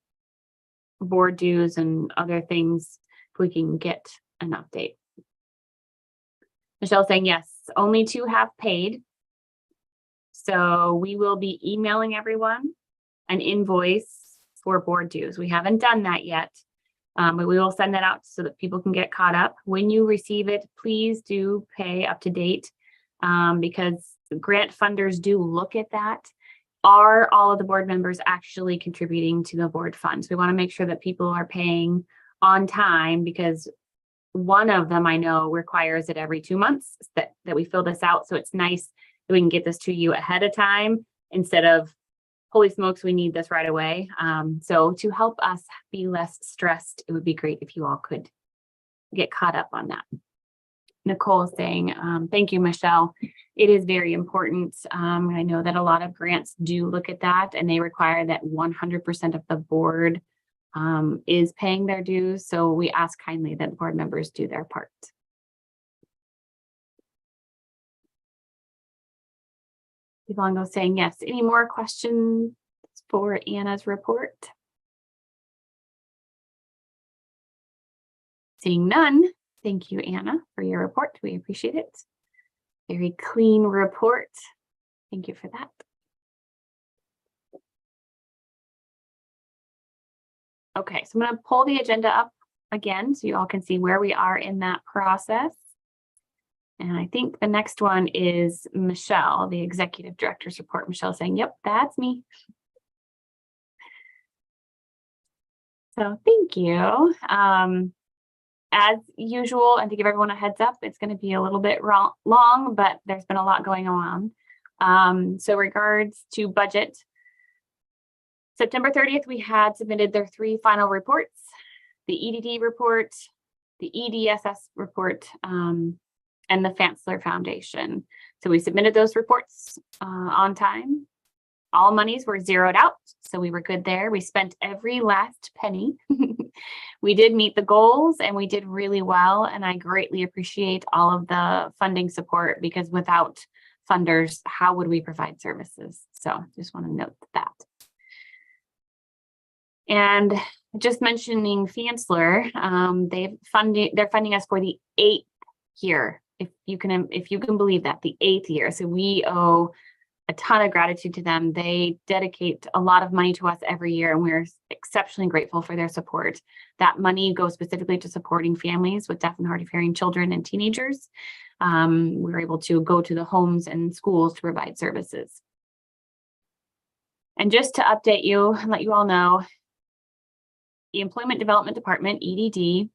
board dues and other things, if we can get an update. Michelle saying, yes, only 2 have paid. So we will be emailing everyone an invoice for board dues. We haven't done that yet, but we will send that out so that people can get caught up. When you receive it, please do pay up to date because grant funders do look at that. Are all of the board members actually contributing to the board funds? We want to make sure that people are paying on time because one of them I know requires it every 2 months that we fill this out. So it's nice that we can get this to you ahead of time instead of holy smokes, we need this right away. So to help us be less stressed, it would be great if you all could get caught up on that. Nicole is saying, thank you, Michelle. It is very important. I know that a lot of grants do look at that, and they require that 100% of the board is paying their dues. So we ask kindly that board members do their part. Yvonne saying yes. Any more questions for Anna's report? Seeing none. Thank you, Anna, for your report. We appreciate it. Very clean report. Thank you for that. Okay, so I'm going to pull the agenda up again so you all can see where we are in that process. And I think the next one is Michelle, the executive director's report. Michelle saying, yep, that's me. So thank you. As usual, and to give everyone a heads up, it's going to be a little bit long, but there's been a lot going on. So regards to budget, September 30th, we had submitted their 3 final reports, the EDD report, the EDSS report, and the Fansler Foundation. So we submitted those reports on time. All monies were zeroed out, so we were good there. We spent every last penny. We did meet the goals and we did really well. And I greatly appreciate all of the funding support, because without funders, how would we provide services? So just want to note that. And just mentioning Fansler, they're funding us for the 8th year. If you can believe that, the 8th year. So we owe a ton of gratitude to them. They dedicate a lot of money to us every year, and we're exceptionally grateful for their support. That money goes specifically to supporting families with deaf and hard of hearing children and teenagers. We're able to go to the homes and schools to provide services. And just to update you and let you all know, the Employment Development Department, EDD,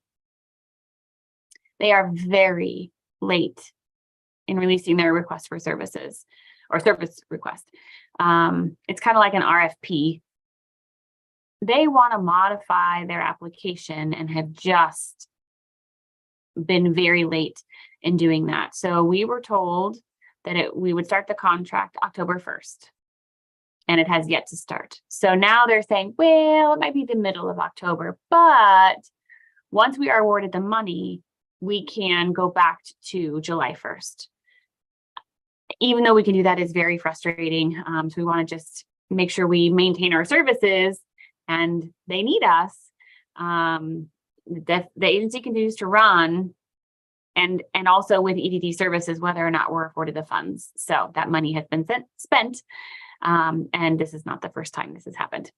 they are very late in releasing their request for services or service request. It's kind of like an RFP. They want to modify their application and have just been very late in doing that. So we were told that we would start the contract October 1st, and it has yet to start. So now they're saying, well, it might be the middle of October, but once we are awarded the money, we can go back to July 1st. Even though we can do that, is very frustrating. So we want to just make sure we maintain our services, and they need us. The agency continues to run, and also with EDD services, whether or not we're afforded the funds. So that money has been spent, and this is not the first time this has happened.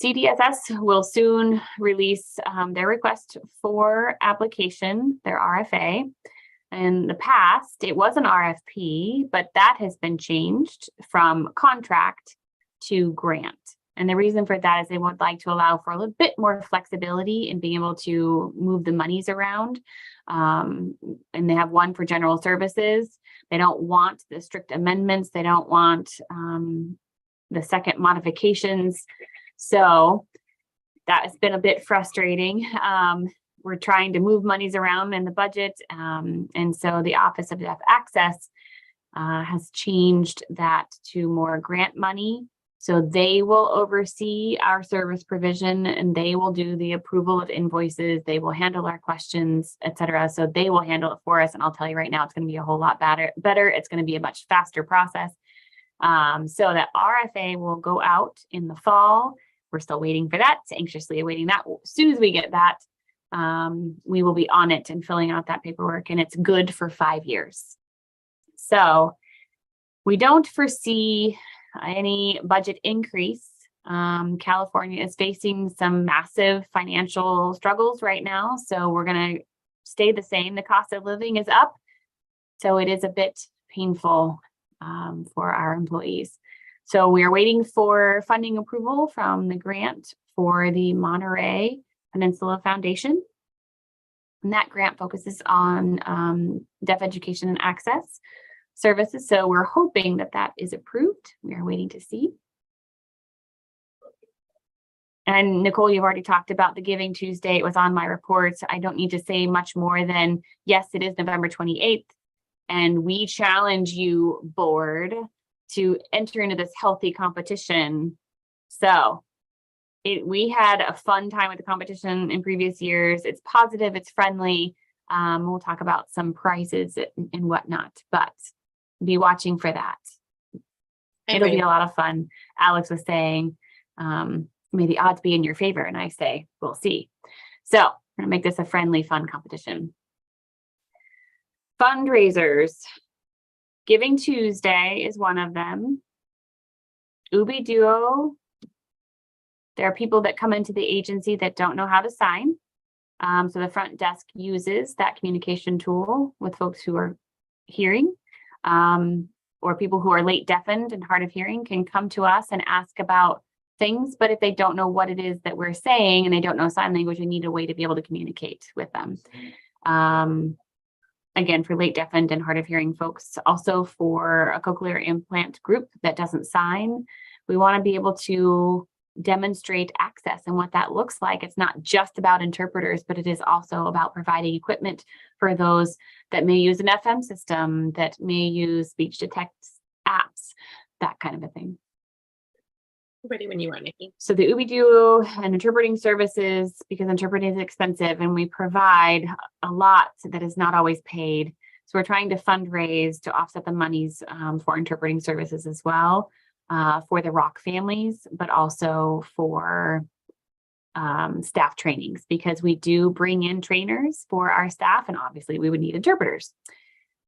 CDSS will soon release their request for application, their RFA. In the past, it was an RFP, but that has been changed from contract to grant. And the reason for that is they would like to allow for a little bit more flexibility in being able to move the monies around. And they have one for general services. They don't want the strict amendments. They don't want the second modifications. So that has been a bit frustrating. We're trying to move monies around in the budget. And so the Office of Deaf Access has changed that to more grant money. So they will oversee our service provision, and they will do the approval of invoices. They will handle our questions, et cetera. So they will handle it for us. And I'll tell you right now, it's going to be a whole lot better. It's going to be a much faster process. So that RFA will go out in the fall. We're still waiting for that, anxiously awaiting that. As soon as we get that, we will be on it and filling out that paperwork, and it's good for 5 years. So we don't foresee any budget increase. California is facing some massive financial struggles right now, so we're going to stay the same. The cost of living is up, so it is a bit painful for our employees. So we are waiting for funding approval from the grant for the Monterey Peninsula Foundation. And that grant focuses on deaf education and access services. So we're hoping that that is approved. We are waiting to see. And Nicole, you've already talked about the Giving Tuesday. It was on my report. I don't need to say much more than, yes, it is November 28th. And we challenge you, board, to enter into this healthy competition. So we had a fun time with the competition in previous years. It's positive, it's friendly. We'll talk about some prizes and whatnot, but be watching for that. It'll be a lot of fun. Alex was saying, may the odds be in your favor. And I say, we'll see. So we're gonna make this a friendly, fun competition. Fundraisers. Giving Tuesday is one of them. Ubi Duo. There are people that come into the agency that don't know how to sign. So the front desk uses that communication tool with folks who are hearing, or people who are late deafened and hard of hearing can come to us and ask about things. But if they don't know what it is that we're saying and they don't know sign language, we need a way to be able to communicate with them. Again, for late deafened and hard of hearing folks, also for a cochlear implant group that doesn't sign, we want to be able to demonstrate access and what that looks like. It's not just about interpreters, but it is also about providing equipment for those that may use an FM system, that may use speech to text apps, that kind of a thing. Ready when you are, Nikki. So the Ubi Duo and interpreting services, because interpreting is expensive and we provide a lot that is not always paid. So we're trying to fundraise to offset the monies for interpreting services as well, for the Rock families, but also for staff trainings, because we do bring in trainers for our staff and obviously we would need interpreters.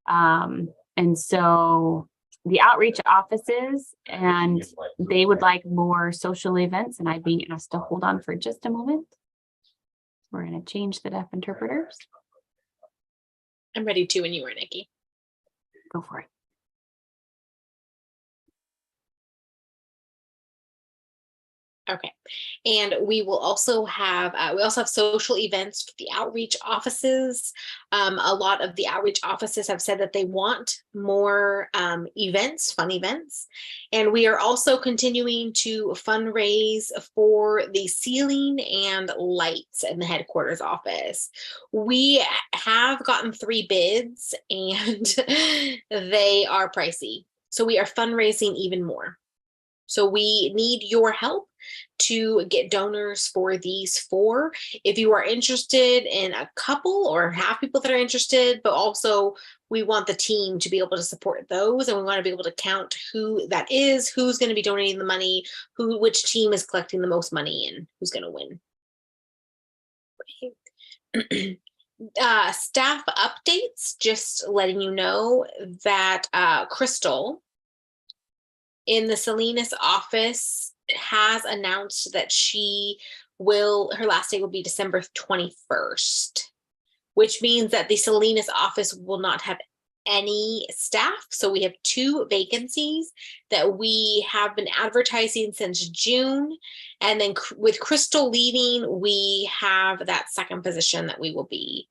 And so the outreach offices, and they would like more social events, and I'd be asked to hold on for just a moment. We're going to change the deaf interpreters. I'm ready to when you are, Nikki. Go for it. Okay, and we will also have social events for the outreach offices. A lot of the outreach offices have said that they want more events, fun events, and we are also continuing to fundraise for the ceiling and lights in the headquarters office. We have gotten 3 bids and they are pricey, so we are fundraising even more. So we need your help to get donors for these 4. If you are interested in a couple or have people that are interested, but also we want the team to be able to support those, and we want to be able to count who that is, who's going to be donating the money, which team is collecting the most money, and who's going to win. Staff updates, just letting you know that Crystal in the Salinas office has announced that her last day will be December 21st, which means that the Salinas office will not have any staff. So we have 2 vacancies that we have been advertising since June. And then with Crystal leaving, we have that second position that we will be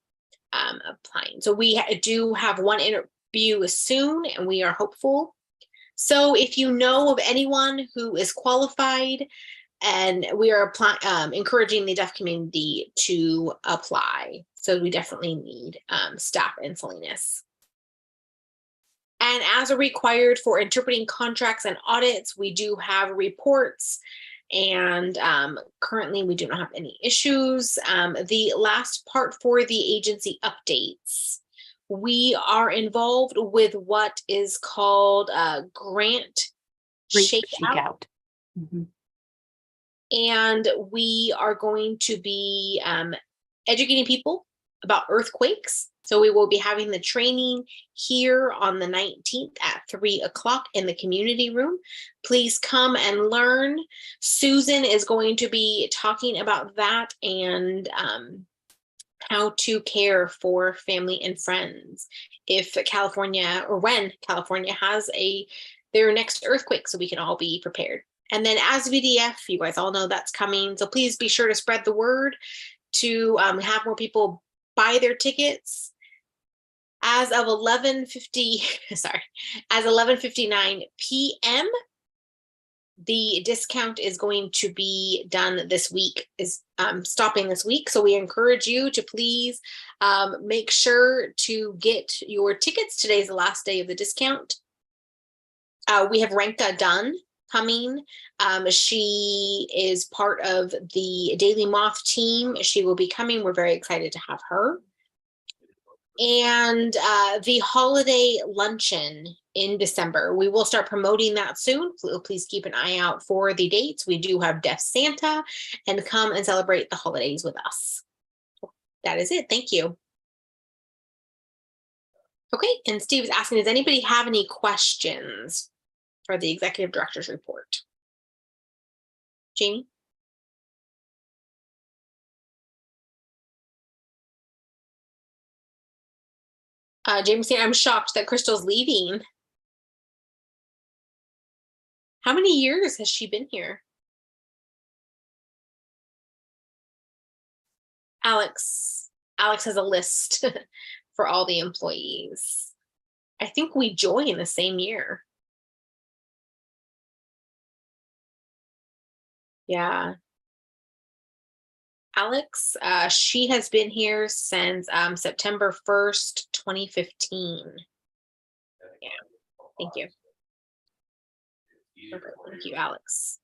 applying. So we do have 1 interview soon, and we are hopeful. So if you know of anyone who is qualified, and we are encouraging the deaf community to apply. So we definitely need staff in Salinas. And as required for interpreting contracts and audits, we do have reports, and currently we do not have any issues. The last part for the agency updates. We are involved with what is called a grant shakeout. Mm-hmm. And we are going to be educating people about earthquakes. So we will be having the training here on the 19th at 3 o'clock in the community room. Please come and learn. Susan is going to be talking about that and how to care for family and friends if California, or when California has their next earthquake, so we can all be prepared. And then as VDF, you guys all know that's coming. So please be sure to spread the word to have more people buy their tickets. As of 11:50, sorry, as 11:59 p.m., the discount is going to be done this week, is stopping this week. So we encourage you to please make sure to get your tickets. Today's the last day of the discount. We have Renka Dunn coming. She is part of the Daily Moth team. She will be coming. We're very excited to have her. And the holiday luncheon in December, we will start promoting that soon. Please keep an eye out for the dates. We do have Deaf Santa, and come and celebrate the holidays with us. That is it. Thank you. Okay, and Steve is asking, does anybody have any questions for the executive director's report? Jamie? Jamie saying, I'm shocked that Crystal's leaving. How many years has she been here? Alex has a list for all the employees. I think we joined the same year. Yeah. Alex, she has been here since September 1st, 2015. Yeah, thank you. Okay, thank you, Alex.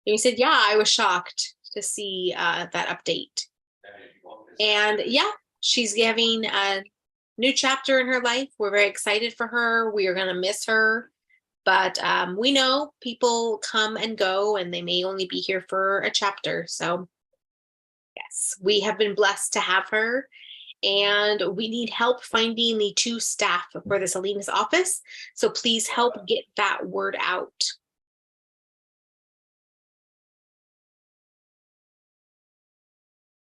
You said, yeah, I was shocked to see that update. And yeah, she's having a new chapter in her life. We're very excited for her. We are going to miss her. But we know people come and go, and they may only be here for a chapter. So yes, we have been blessed to have her. And we need help finding the 2 staff for the Salinas office. So please help get that word out.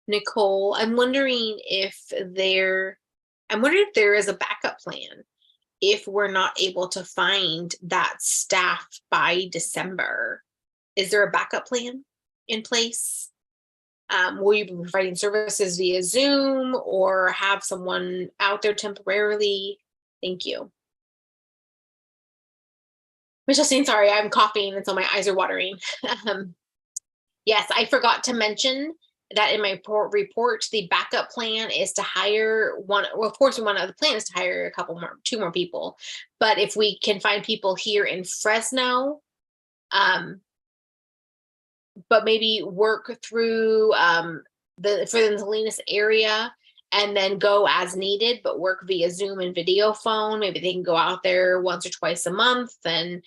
Nicole, I'm wondering if there is a backup plan if we're not able to find that staff by December. Is there a backup plan in place? Will you be providing services via Zoom or have someone out there temporarily? Thank you. Michelle saying, sorry, I'm coughing, and so my eyes are watering. Yes, I forgot to mention that in my report, the backup plan is to hire one. Well, of course, one of the plan is to hire two more people. But if we can find people here in Fresno, but maybe work through for the Salinas area and then go as needed, but work via Zoom and video phone. Maybe they can go out there once or twice a month and,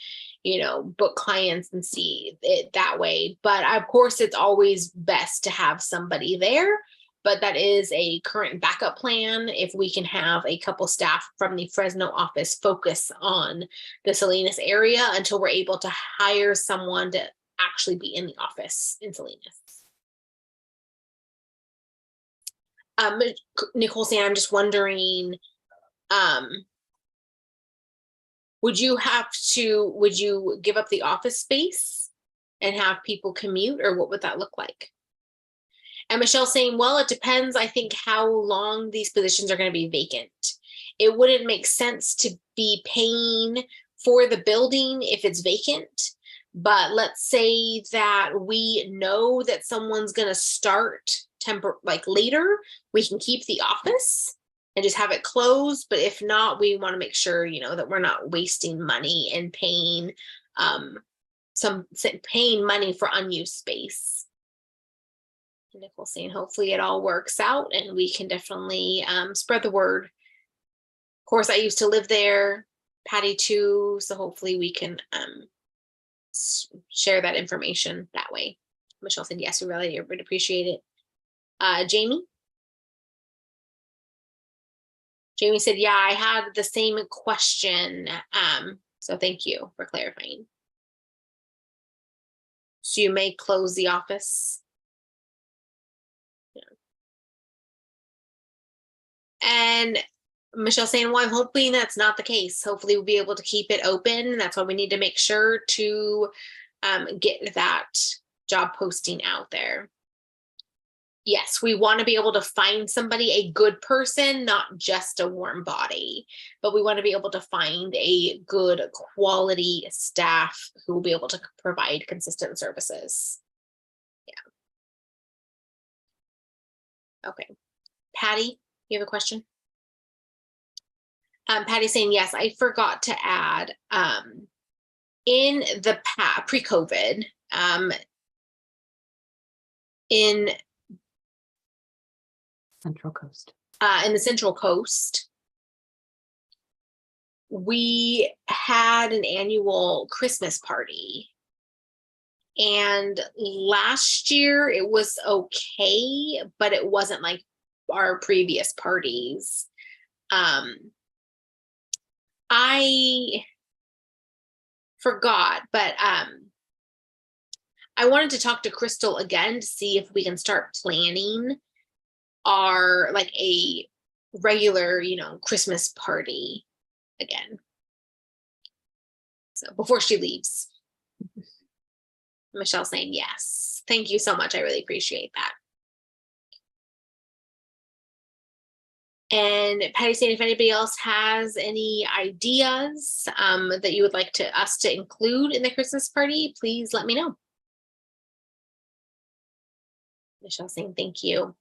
book clients and see it that way. But of course, it's always best to have somebody there. But that is a current backup plan if we can have a couple staff from the Fresno office focus on the Salinas area until we're able to hire someone to actually be in the office in Salinas. Nicole saying, I'm just wondering, would you give up the office space and have people commute, or what would that look like? And Michelle saying, well, it depends, I think, how long these positions are going to be vacant. It wouldn't make sense to be paying for the building if it's vacant. But let's say that we know that someone's going to start later, we can keep the office and just have it closed. But if not, we want to make sure, that we're not wasting money and paying money for unused space. Nicole saying, hopefully it all works out and we can definitely spread the word. Of course, I used to live there, Patty too, so hopefully we can share that information that way. Michelle said, yes, we really would appreciate it. Jamie said, yeah, I had the same question. So thank you for clarifying. So you may close the office. Yeah. And Michelle saying, well, I'm hoping that's not the case. Hopefully we'll be able to keep it open. That's why we need to make sure to get that job posting out there. Yes, we want to be able to find somebody, a good person, not just a warm body, but we want to be able to find a good quality staff who will be able to provide consistent services. Yeah. Okay. Patty, you have a question? Patty's saying, yes, I forgot to add, in the pre-COVID, in Central Coast. In the Central Coast, we had an annual Christmas party. And last year it was okay, but it wasn't like our previous parties. I forgot, but I wanted to talk to Crystal again to see if we can start planning our like a regular, Christmas party again. So before she leaves. Michelle saying yes. Thank you so much. I really appreciate that. And Patty saying if anybody else has any ideas that you would like us to include in the Christmas party, please let me know. Michelle saying thank you.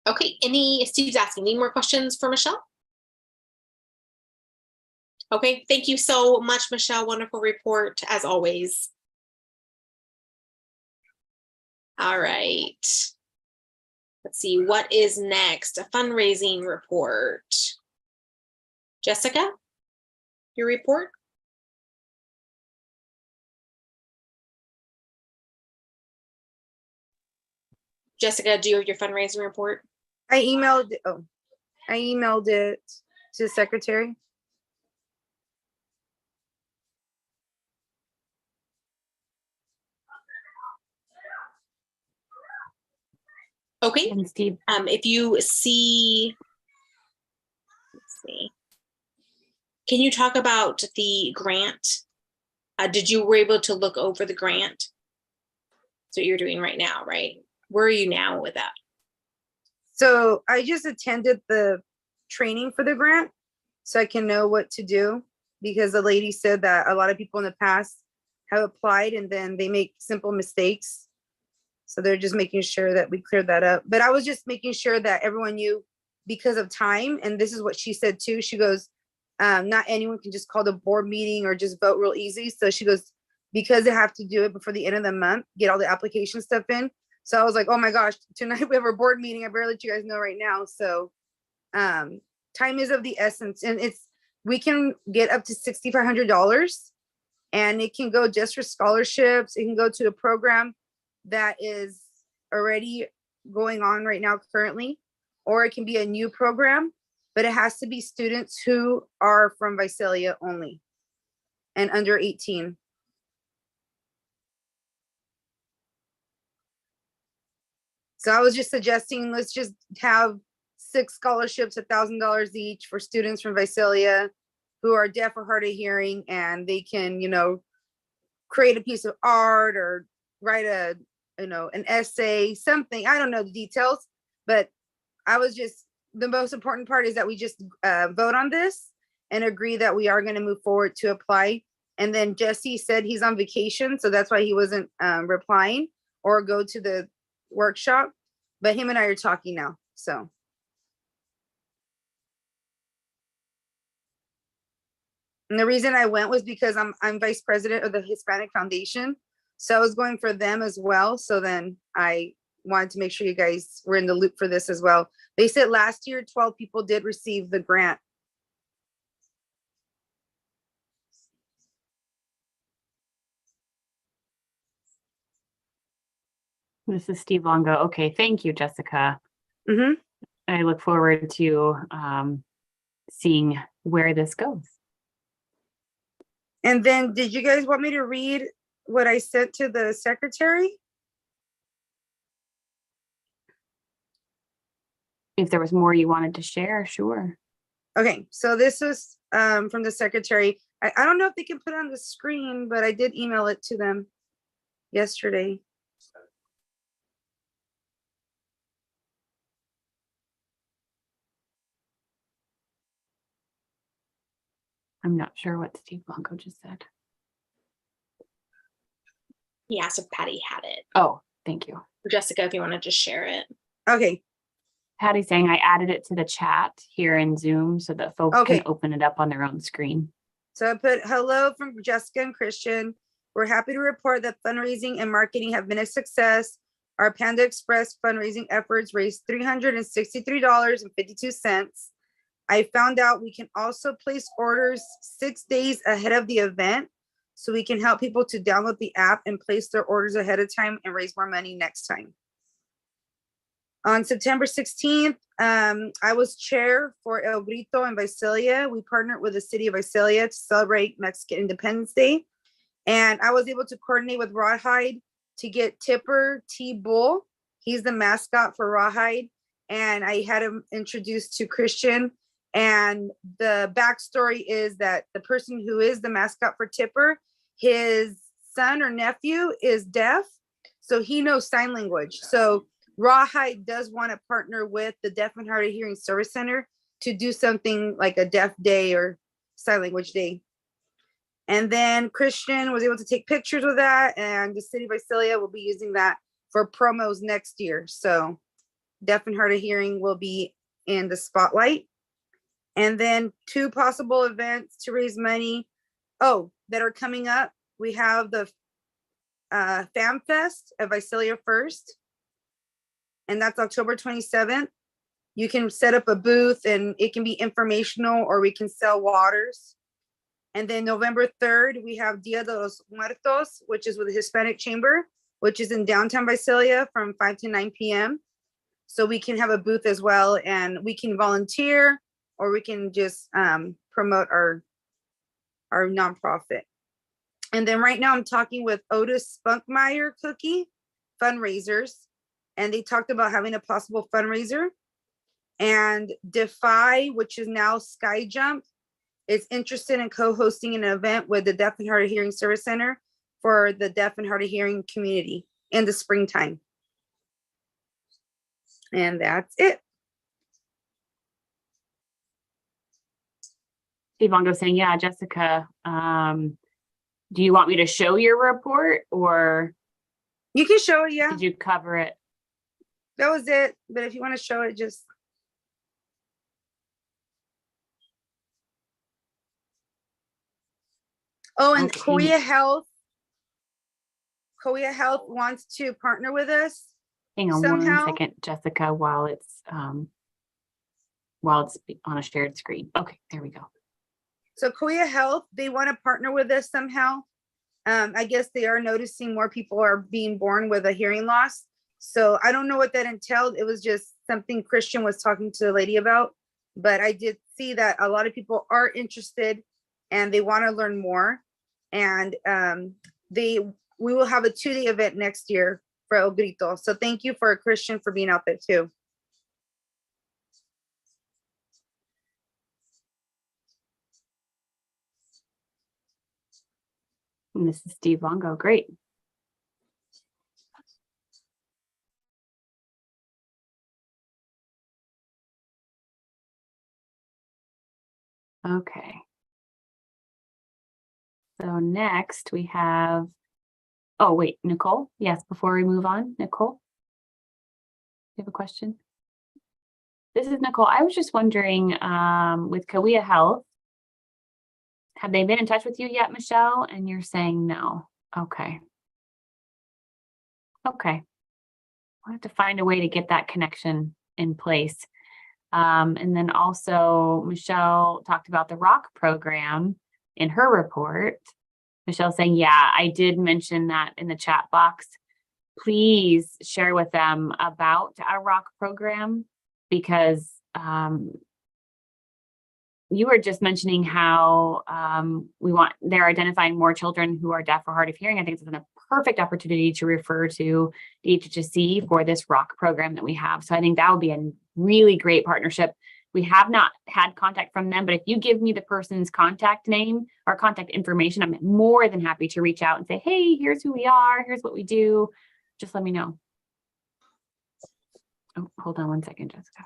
Okay, Steve's asking, any more questions for Michelle? Okay, thank you so much, Michelle. Wonderful report as always. All right. Let's see, what is next? A fundraising report. Jessica, your report? Jessica, do you have your fundraising report? I emailed it to the secretary. Okay. And Steve, If you see, let's see. Can you talk about the grant? Were able to look over the grant? That's what you're doing right now, right? Where are you now with that? So I just attended the training for the grant so I can know what to do, because the lady said that a lot of people in the past have applied and then they make simple mistakes. So they're just making sure that we cleared that up. But I was just making sure that everyone knew because of time. And this is what she said too. She goes, not anyone can just call the board meeting or just vote real easy. So she goes, because they have to do it before the end of the month, get all the application stuff in. So I was like, oh my gosh, tonight we have our board meeting. I better let you guys know right now. So time is of the essence, and we can get up to $6,500, and it can go just for scholarships. It can go to a program that is already going on right now currently, or it can be a new program, but it has to be students who are from Visalia only and under 18. So I was just suggesting, let's just have 6 scholarships, $1,000 each for students from Visalia who are deaf or hard of hearing, and they can, create a piece of art or write an essay, something. I don't know the details, but the most important part is that we just vote on this and agree that we are going to move forward to apply. And then Jesse said he's on vacation, so that's why he wasn't replying or go to the workshop, but him and I are talking now. So and the reason I went was because I'm vice president of the Hispanic Foundation, so I was going for them as well. So then I wanted to make sure you guys were in the loop for this as well. They said last year 12 people did receive the grant. this is Steve Longo. Okay, thank you, Jessica. Mm-hmm. I look forward to seeing where this goes. And then did you guys want me to read what I sent to the secretary? If there was more you wanted to share, sure. Okay, so this was from the secretary. I don't know if they can put it on the screen, but I did email it to them yesterday. I'm not sure what Steve Blanco just said. He asked if Patty had it. Oh, thank you. Jessica, if you want to just share it. Okay, Patty's saying I added it to the chat here in Zoom so that folks Okay. can open it up on their own screen. so I put hello from Jessica and Christian. We're happy to report that fundraising and marketing have been a success. Our Panda Express fundraising efforts raised $363.52. I found out we can also place orders 6 days ahead of the event. So we can help people to download the app and place their orders ahead of time and raise more money next time. On September 16th, I was chair for El Grito in Visalia. We partnered with the city of Visalia to celebrate Mexican Independence Day. And I was able to coordinate with Rawhide to get Tipper T. Bull. He's the mascot for Rawhide. And I had him introduced to Christian. And the backstory is that the person who is the mascot for Tipper, his son or nephew is deaf. So he knows sign language. So Rawhide does want to partner with the Deaf and Hard of Hearing Service Center to do something like a deaf day or sign language day. And then Christian was able to take pictures with that, and the city of Visalia will be using that for promos next year. So Deaf and Hard of Hearing will be in the spotlight. And then 2 possible events to raise money. Oh, that are coming up. We have the Fam Fest at Visalia First. And that's October 27th. You can set up a booth and it can be informational, or we can sell waters. And then November 3rd, we have Dia de los Muertos, which is with the Hispanic Chamber, which is in downtown Visalia from 5 to 9 p.m. So we can have a booth as well, and we can volunteer, or we can just promote our nonprofit. And then right now I'm talking with Otis Spunkmeyer Cookie fundraisers, and they talked about having a possible fundraiser. And Defy, which is now Sky Jump, is interested in co-hosting an event with the Deaf and Hard of Hearing Service Center for the deaf and hard of hearing community in the springtime. And that's it. Steve Longo saying, yeah, Jessica, do you want me to show your report, or You can show it, yeah. did you cover it? That was it. But if you want to show it, just. Oh, and Okay. Korea Health wants to partner with us. Hang on Somehow. 1 second, Jessica, while it's on a shared screen. Okay, there we go. So Korea Health, they want to partner with us somehow. I guess they are noticing more people are being born with a hearing loss. So I don't know what that entailed. It was just something Christian was talking to the lady about. But I did see that a lot of people are interested and they want to learn more. And we will have a 2-day event next year for El Grito. So thank you for Christian for being out there too. And this is Steve Longo. Great. Okay. So next we have, oh wait, Nicole. Yes, before we move on, Nicole, you have a question? This is Nicole. I was just wondering, with Korea Health, have they been in touch with you yet, Michelle? And you're saying no. Okay. Okay. We'll have to find a way to get that connection in place. And then also Michelle talked about the ROC program in her report. Michelle saying, yeah, I did mention that in the chat box. Please share with them about our ROC program, because you were just mentioning how they're identifying more children who are deaf or hard of hearing. I think it's a perfect opportunity to refer to DHHSC for this ROC program that we have. So I think that would be a really great partnership. We have not had contact from them, but if you give me the person's contact name or contact information, I'm more than happy to reach out and say, hey, here's who we are, here's what we do. Just let me know. Oh, hold on 1 second, Jessica.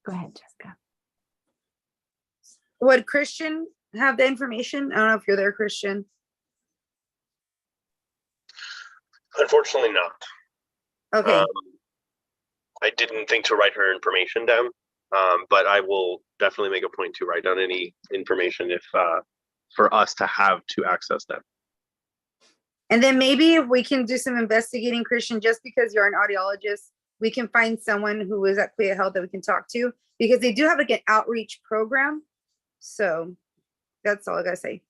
Go ahead, Jessica. Would Christian have the information? I don't know if you're there, Christian. Unfortunately not. Okay, I didn't think to write her information down, but I will definitely make a point to write down any information if for us to have to access them. and then maybe if we can do some investigating, Christian, just because you're an audiologist, we can find someone who is at Quia Health that we can talk to, because they do have like an outreach program. So that's all I gotta say.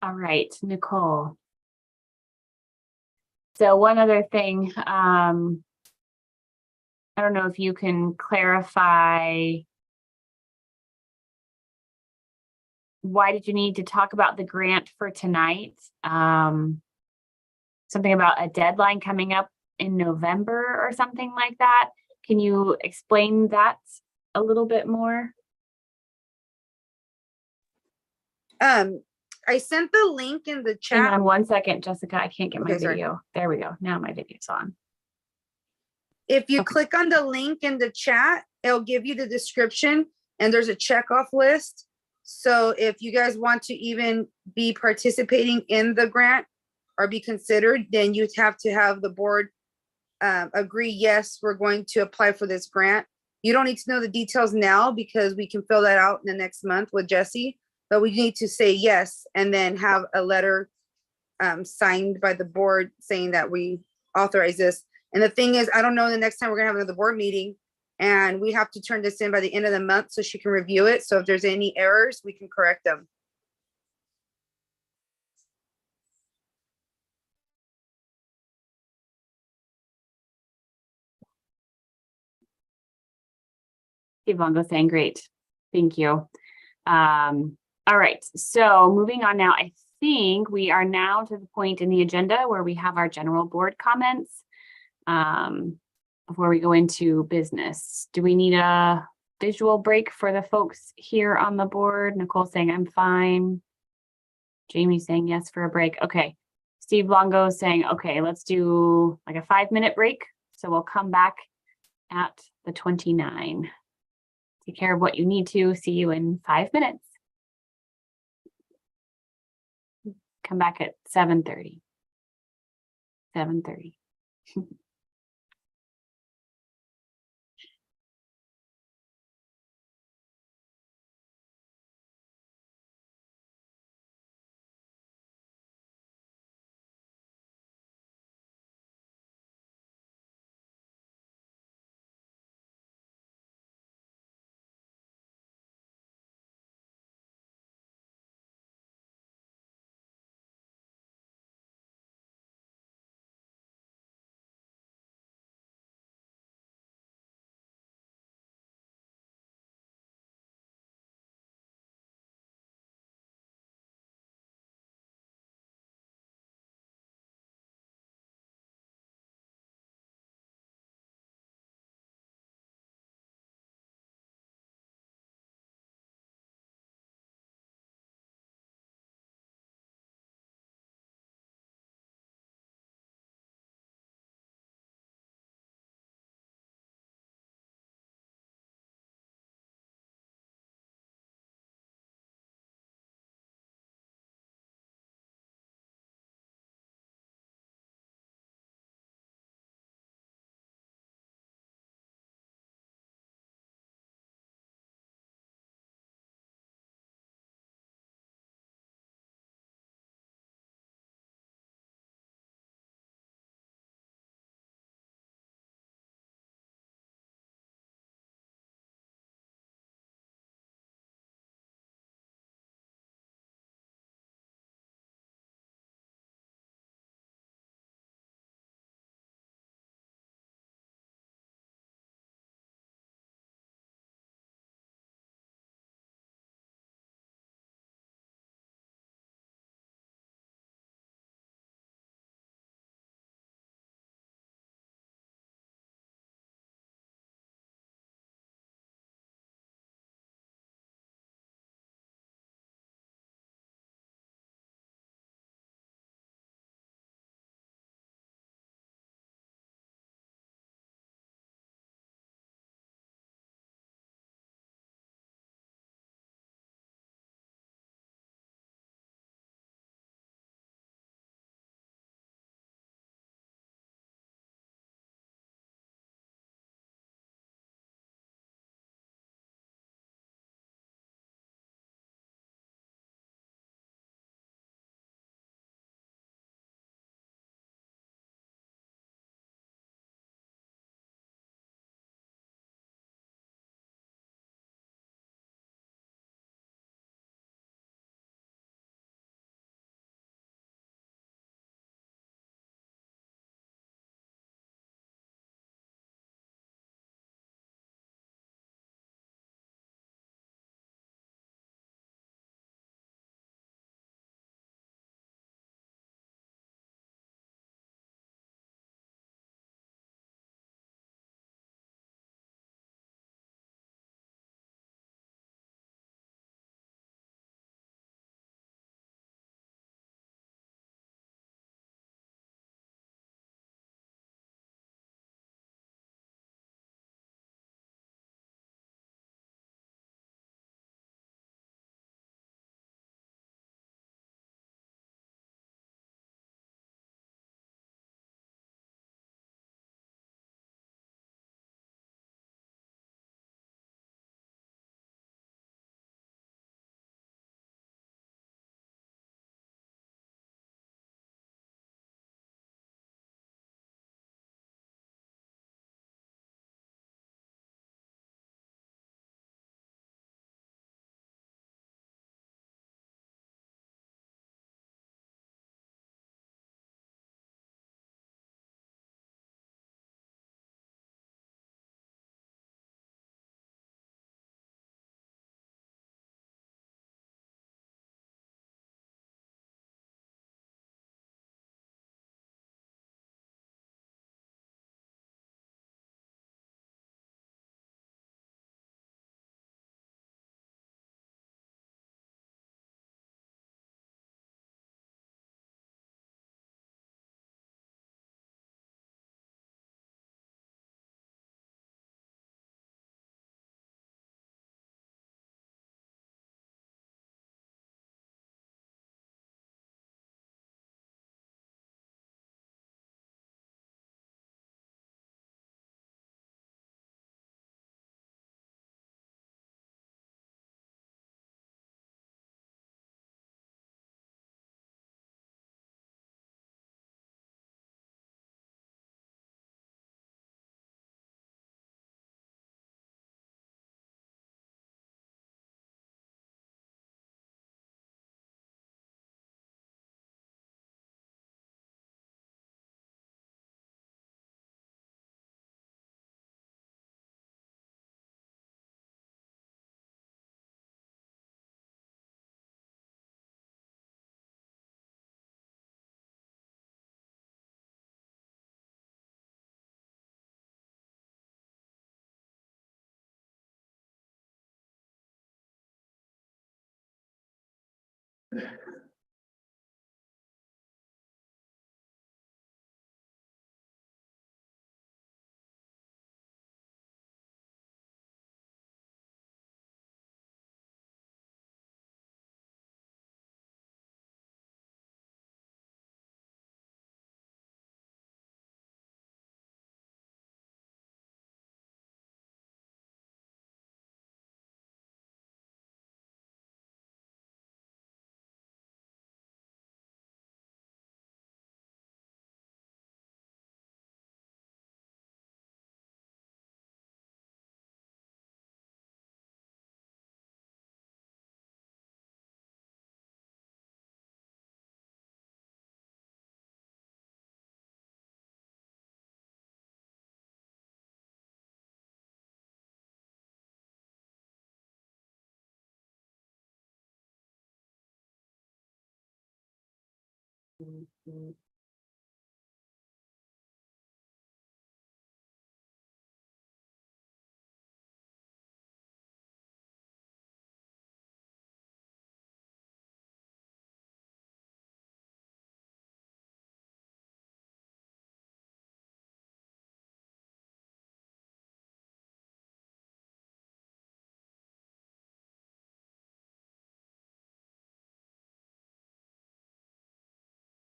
All right, Nicole. So one other thing, I don't know if you can clarify. Why did you need to talk about the grant for tonight? Something about a deadline coming up in November or something like that. Can you explain that a little bit more? I sent the link in the Hang chat. on 1 second, Jessica. I can't get my Okay, sorry. video. There we go. Now my video's on. If you Okay. click on the link in the chat, it'll give you the description and there's a checkoff list. So if you guys want to even be participating in the grant or be considered, then you'd have to have the board agree, yes, we're going to apply for this grant. You don't need to know the details now because we can fill that out in the next month with Jesse, but we need to say yes and then have a letter signed by the board saying that we authorize this. And the thing is, I don't know the next time we're gonna have another board meeting and we have to turn this in by the end of the month so she can review it. So if there's any errors, we can correct them. Steve Longo saying great. Thank you. All right, so moving on now, I think we are now to the point in the agenda where we have our general board comments. Before we go into business, do we need a visual break for the folks here on the board? Nicole saying I'm fine. Jamie saying yes for a break. Okay. Steve Longo saying, okay, let's do like a 5-minute break. So we'll come back at the 29. Take care of what you need to. See you in 5 minutes. Come back at 7:30. 7:30.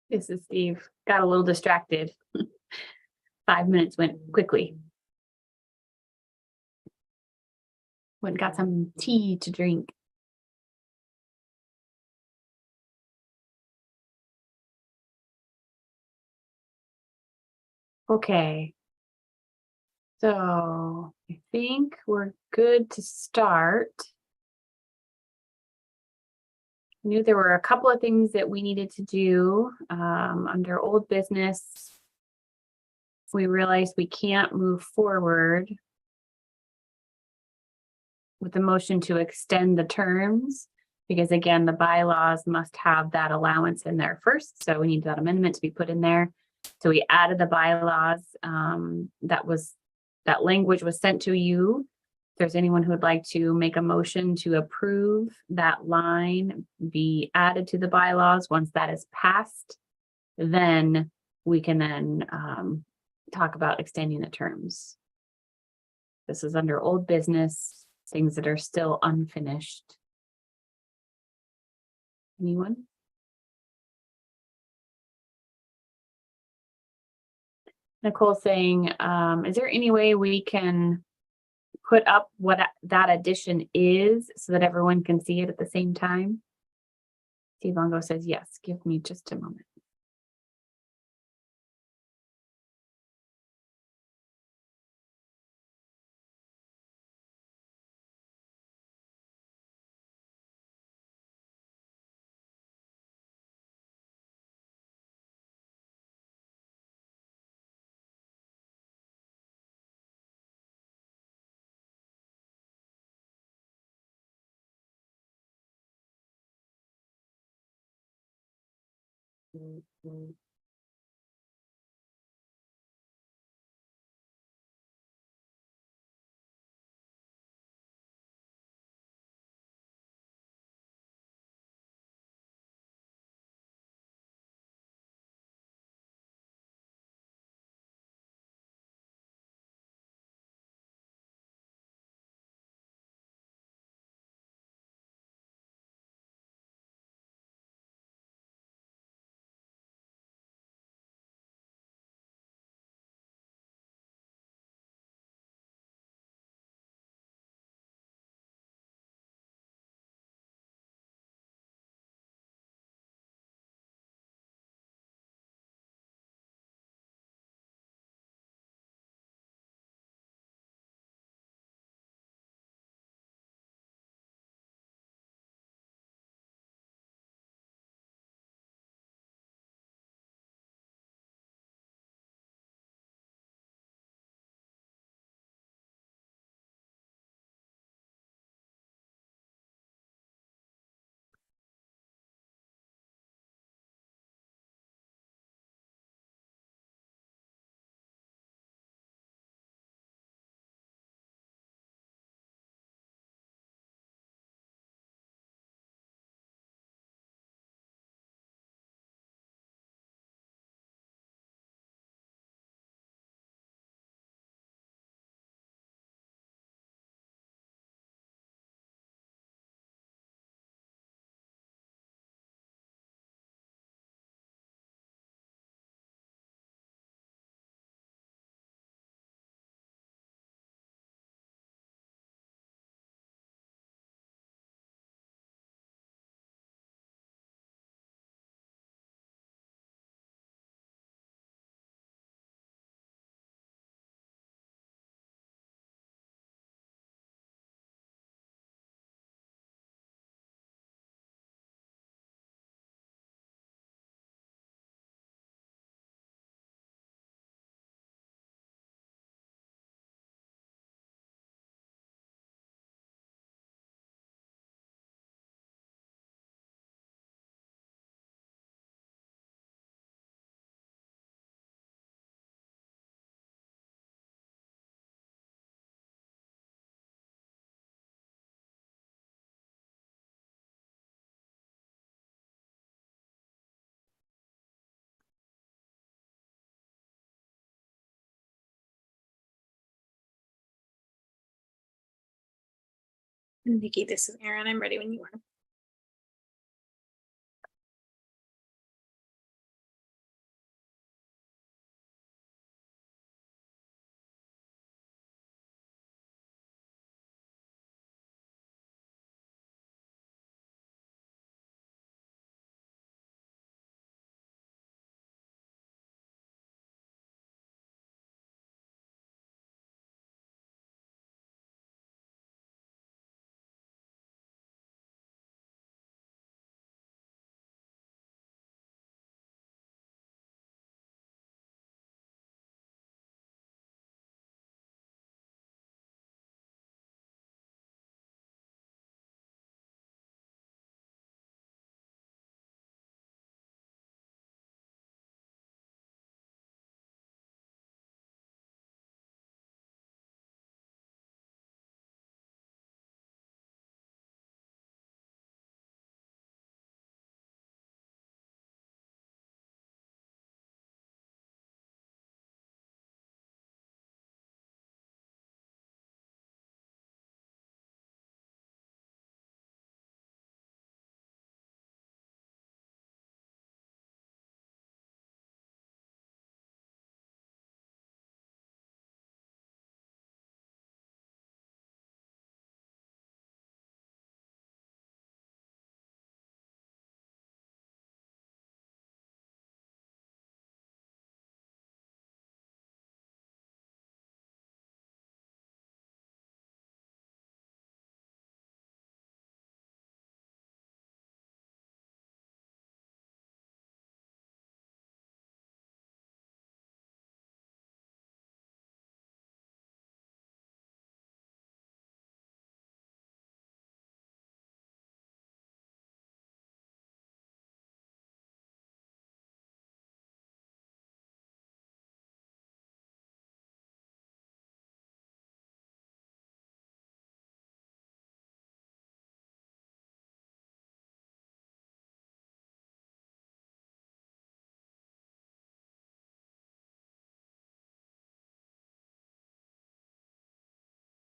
This is Steve. Got a little distracted. 5 minutes went quickly. Went and got some tea to drink. Okay. So I think we're good to start. I knew there were a couple of things that we needed to do under old business. We realized we can't move forward with the motion to extend the terms because again, the bylaws must have that allowance in there first. So we need that amendment to be put in there. So we added the bylaws. That language was sent to you. If there's anyone who would like to make a motion to approve that line be added to the bylaws, once that is passed, then we can then talk about extending the terms. This is under old business, things that are still unfinished. Anyone? Nicole saying, is there any way we can put up what that addition is so that everyone can see it at the same time? Steve Longo says, yes, give me just a moment. Nikki, this is Erin. I'm ready when you are.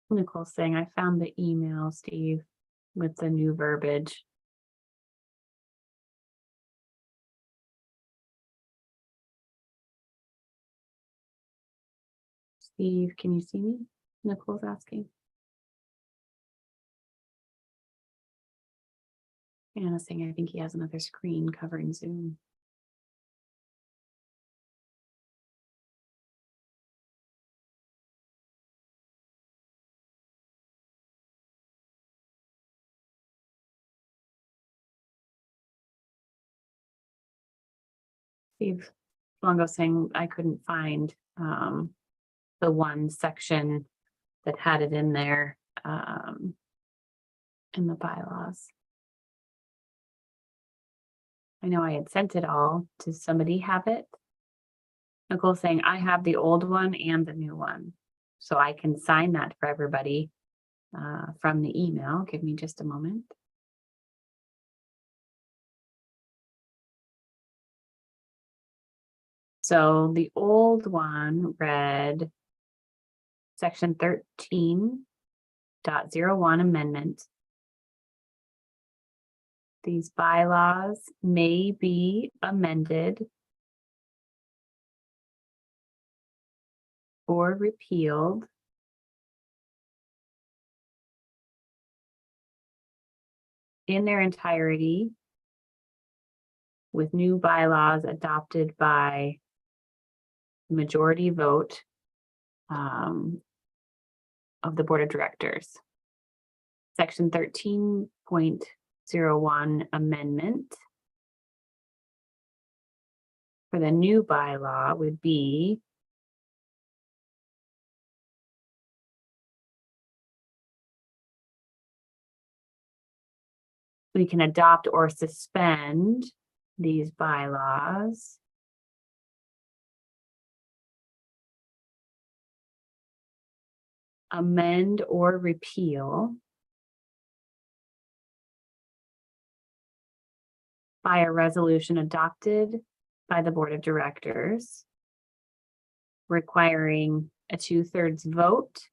Nicole's saying, I found the email, Steve, with the new verbiage. Steve, can you see me? Nicole's asking. Anna's saying, I think he has another screen covering Zoom. Steve Longo saying I couldn't find the one section that had it in there in the bylaws. I know I had sent it all. Does somebody have it? Nicole saying I have the old one and the new one, so I can sign that for everybody from the email. Give me just a moment. So the old one read section 13.01 amendment. These bylaws may be amended or repealed in their entirety with new bylaws adopted by majority vote of the board of directors. Section 13.01 amendment for the new bylaw would be we can adopt or suspend these bylaws amend or repeal by a resolution adopted by the board of directors, requiring a 2/3 vote.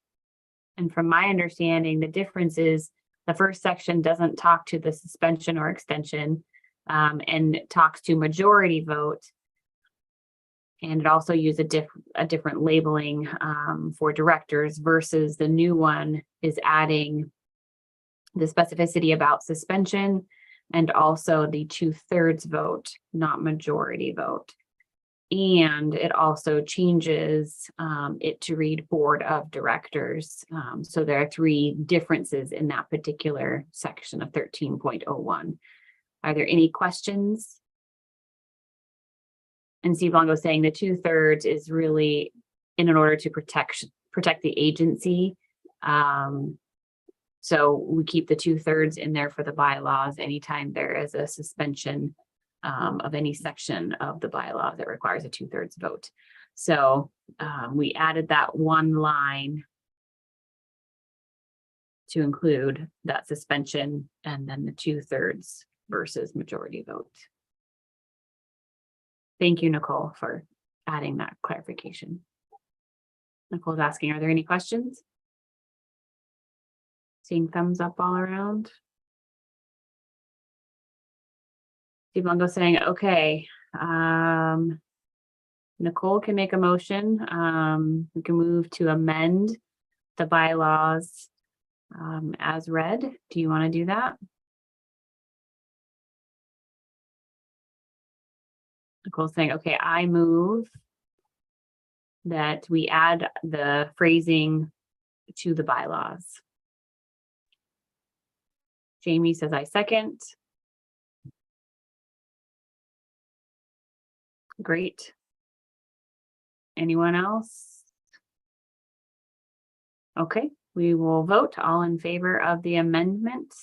And from my understanding, the difference is The first section doesn't talk to the suspension or extension, and talks to majority vote. And it also uses a different labeling for directors versus the new one is adding the specificity about suspension and also the 2/3 vote, not majority vote. And it also changes it to read board of directors. So there are 3 differences in that particular section of 13.01. Are there any questions? And Steve Longo saying the 2/3 is really in order to protect the agency. So we keep the 2/3 in there for the bylaws anytime there is a suspension of any section of the bylaw that requires a 2/3 vote. So we added that one line to include that suspension and then the 2/3 versus majority vote. Thank you, Nicole, for adding that clarification. Nicole's asking, are there any questions? Seeing thumbs up all around. Steve Longo saying, okay. Nicole can make a motion. We can move to amend the bylaws as read. Do you want to do that? Nicole's saying, okay, I move that we add the phrasing to the bylaws. Jamie says, I second. Great. Anyone else? Okay, we will vote. All in favor of the amendment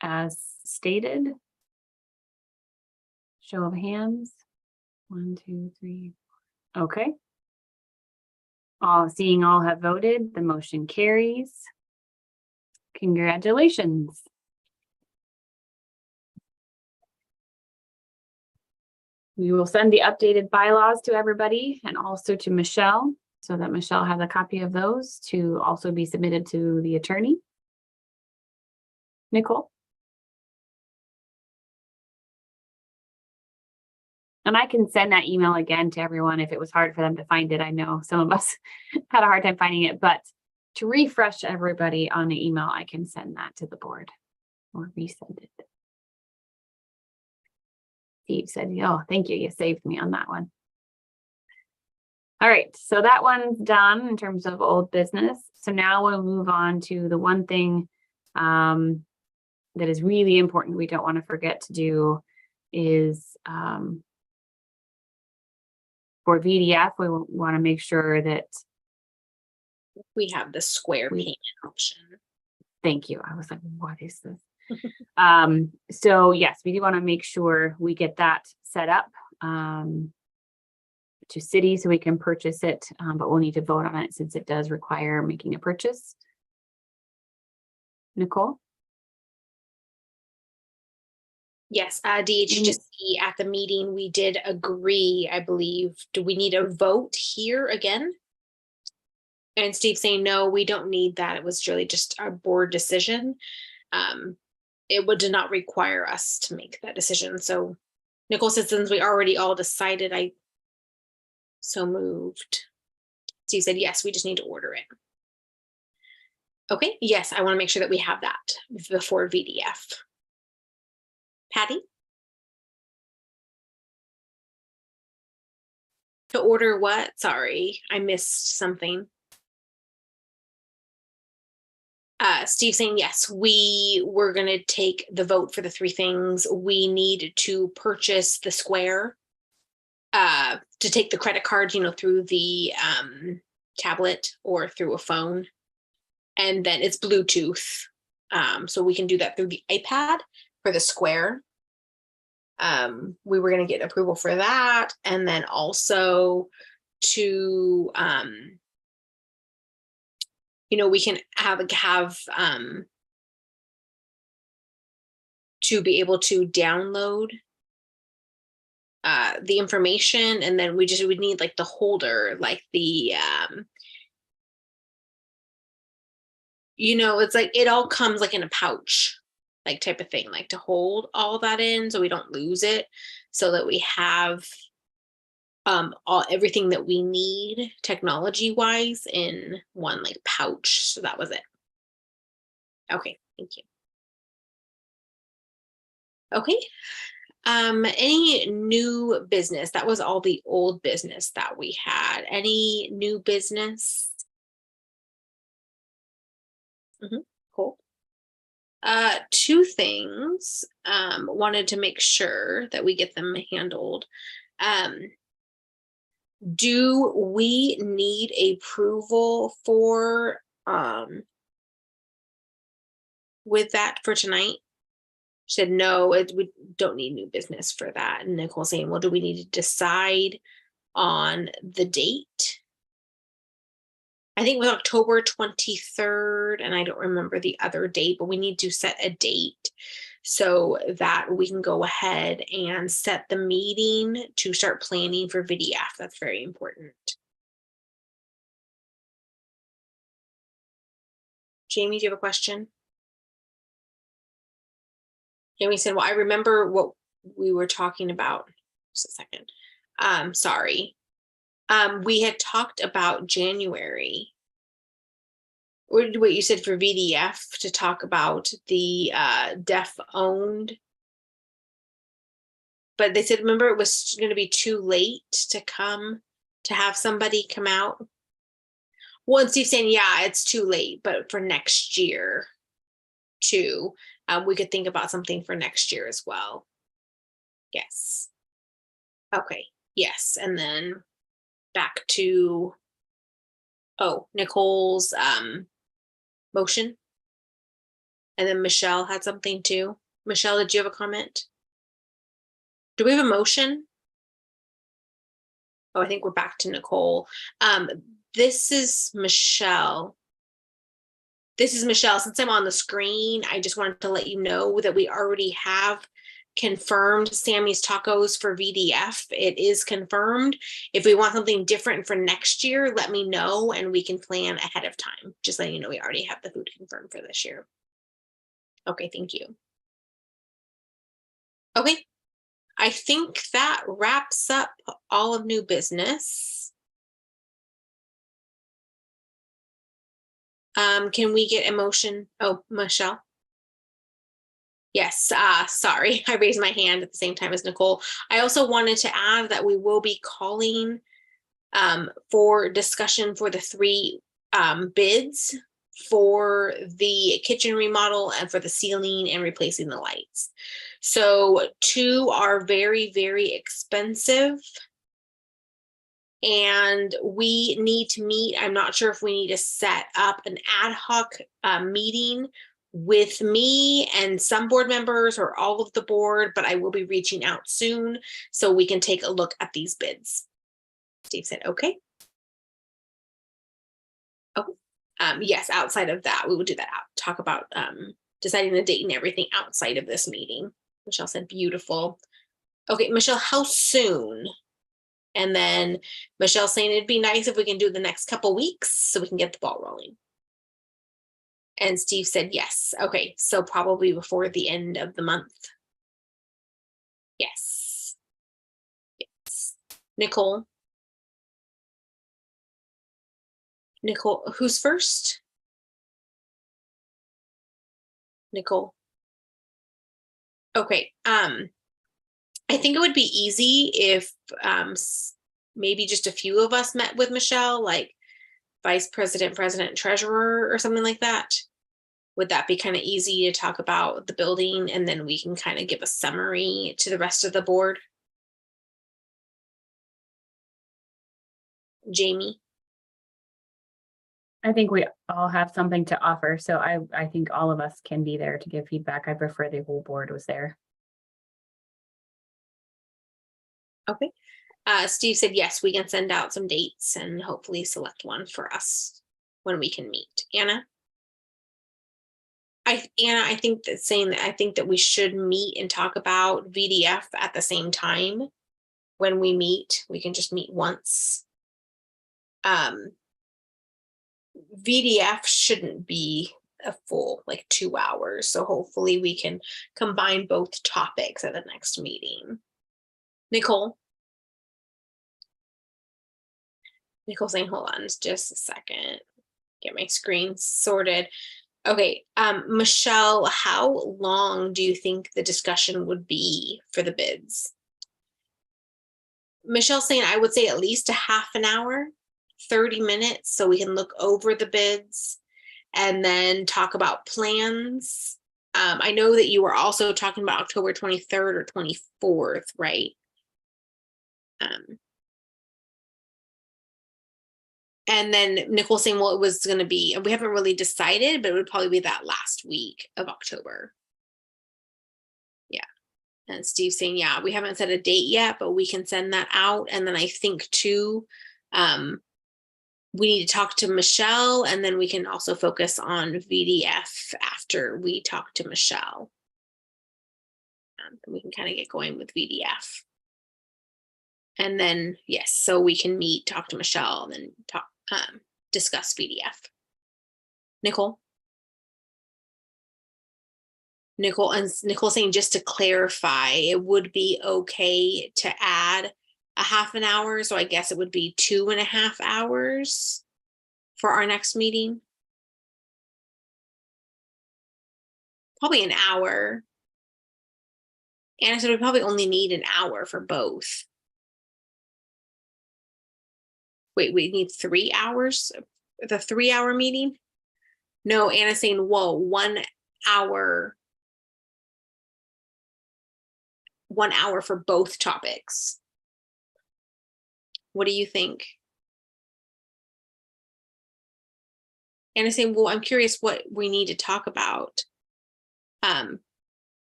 as stated. Show of hands. 1, 2, 3. Okay. Seeing all have voted, the motion carries. Congratulations. We will send the updated bylaws to everybody and also to Michelle so that Michelle has a copy of those to also be submitted to the attorney. Nicole? And I can send that email again to everyone if it was hard for them to find it. I know some of us had a hard time finding it, but to refresh everybody on the email, I can send that to the board or resend it. Steve said, oh, thank you. You saved me on that one. All right, so that one's done in terms of old business. So now we'll move on to the one thing that is really important we don't want to forget to do is for VDF, we want to make sure that we have the square payment option. Thank you. I was like, what is this? So yes, we do want to make sure we get that set up to city so we can purchase it, but we'll need to vote on it since it does require making a purchase. Nicole? Yes, DHHSC at the meeting, we did agree, I believe. Do we need a vote here again? And Steve saying, no, we don't need that. It was really just a board decision. It did not require us to make that decision. So Nicole said, since we already all decided, I so moved. Steve said, yes, we just need to order it. Okay, yes, I want to make sure that we have that before VDF. Patty? To order what? Sorry, I missed something. Steve saying, yes, we were going to take the vote for the 3 things. We need to purchase the square to take the credit card, through the tablet or through a phone. And then it's Bluetooth. So we can do that through the iPad for the square. We were going to get approval for that. And then also to, we can have to be able to download the information, and then we would need like the holder, like the you know, it's like it all comes like in a pouch, like type of thing, like to hold all that in so we don't lose it, so that we have everything that we need technology wise in one like pouch. So that was it. Okay, thank you. Okay. Any new business? That was all the old business that we had. Any new business? Cool. Two things. Wanted to make sure that we get them handled. Do we need approval for with that for tonight? She said no, we don't need new business for that. And Nicole saying, well, do we need to decide on the date? I think it was October 23rd, and I don't remember the other date, but we need to set a date so that we can go ahead and set the meeting to start planning for VDF. That's very important. Jamie, do you have a question? Jamie said, well, I remember what we were talking about. Just a second. Sorry. We had talked about January. What you said for VDF to talk about the deaf owned. But they said, remember, it was going to be too late to have somebody come out. Well, Steve's saying, yeah, it's too late, but for next year too, we could think about something for next year as well. Yes. Okay. Yes. And then back to, Nicole's motion. And then Michelle had something too. Michelle, did you have a comment? Do we have a motion? Oh, I think we're back to Nicole. This is Michelle. Since I'm on the screen, I just wanted to let you know that we already have confirmed Sammy's Tacos for VDF. It is confirmed. If we want something different for next year, let me know and we can plan ahead of time. Just letting you know, we already have the food confirmed for this year. Okay, thank you. Okay, I think that wraps up all of new business. Can we get a motion? Oh, Michelle. Yes, sorry, I raised my hand at the same time as Nicole. I also wanted to add that we will be calling for discussion for the 3 bids for the kitchen remodel and for the ceiling and replacing the lights. So 2 are very, very expensive. And we need to meet. I'm not sure if we need to set up an ad hoc meeting with me and some board members or all of the board, but I will be reaching out soon so we can take a look at these bids. Steve said, okay. Oh, yes, outside of that, we will do that talk about deciding the date and everything outside of this meeting. Michelle said, beautiful. Okay, Michelle, how soon? And then Michelle saying it'd be nice if we can do it the next couple weeks so we can get the ball rolling. And Steve said, yes. Okay, so probably before the end of the month. Yes. Yes. Nicole. Nicole, who's first? Nicole. Okay. I think it would be easy if maybe just a few of us met with Michelle, like vice president, president, treasurer, or something like that. Would that be kind of easy to talk about the building and then we can kind of give a summary to the rest of the board? Jamie? I think we all have something to offer, so I think all of us can be there to give feedback. I prefer the whole board was there. Okay. Steve said, yes, we can send out some dates and hopefully select one for us when we can meet. Anna? Anna, I think that we should meet and talk about VDF at the same time. When we meet, we can just meet once. VDF shouldn't be a full like 2 hours. So hopefully we can combine both topics at the next meeting. Nicole? Nicole saying, hold on just a second. Get my screen sorted. Okay, Michelle, how long do you think the discussion would be for the bids? Michelle's saying I would say at least a half an hour, 30 minutes, so we can look over the bids and then talk about plans. I know that you were also talking about October 23rd or 24th, right? And then Nicole saying, well, it was going to be, we haven't really decided, but it would probably be that last week of October. Yeah. And Steve saying, yeah, we haven't set a date yet, but we can send that out. And then I think too, we need to talk to Michelle, and then we can also focus on VDF after we talk to Michelle. We can kind of get going with VDF. And then, yes, so we can meet, talk to Michelle, and then talk, discuss VDF. Nicole? Nicole saying, just to clarify, it would be okay to add a half an hour. So I guess it would be 2.5 hours for our next meeting. Probably an hour. Anna said we probably only need an hour for both. Wait, we need 3 hours? The 3-hour meeting? No, Anna's saying, whoa, 1 hour. 1 hour for both topics. What do you think? Anna's saying, well, I'm curious what we need to talk about.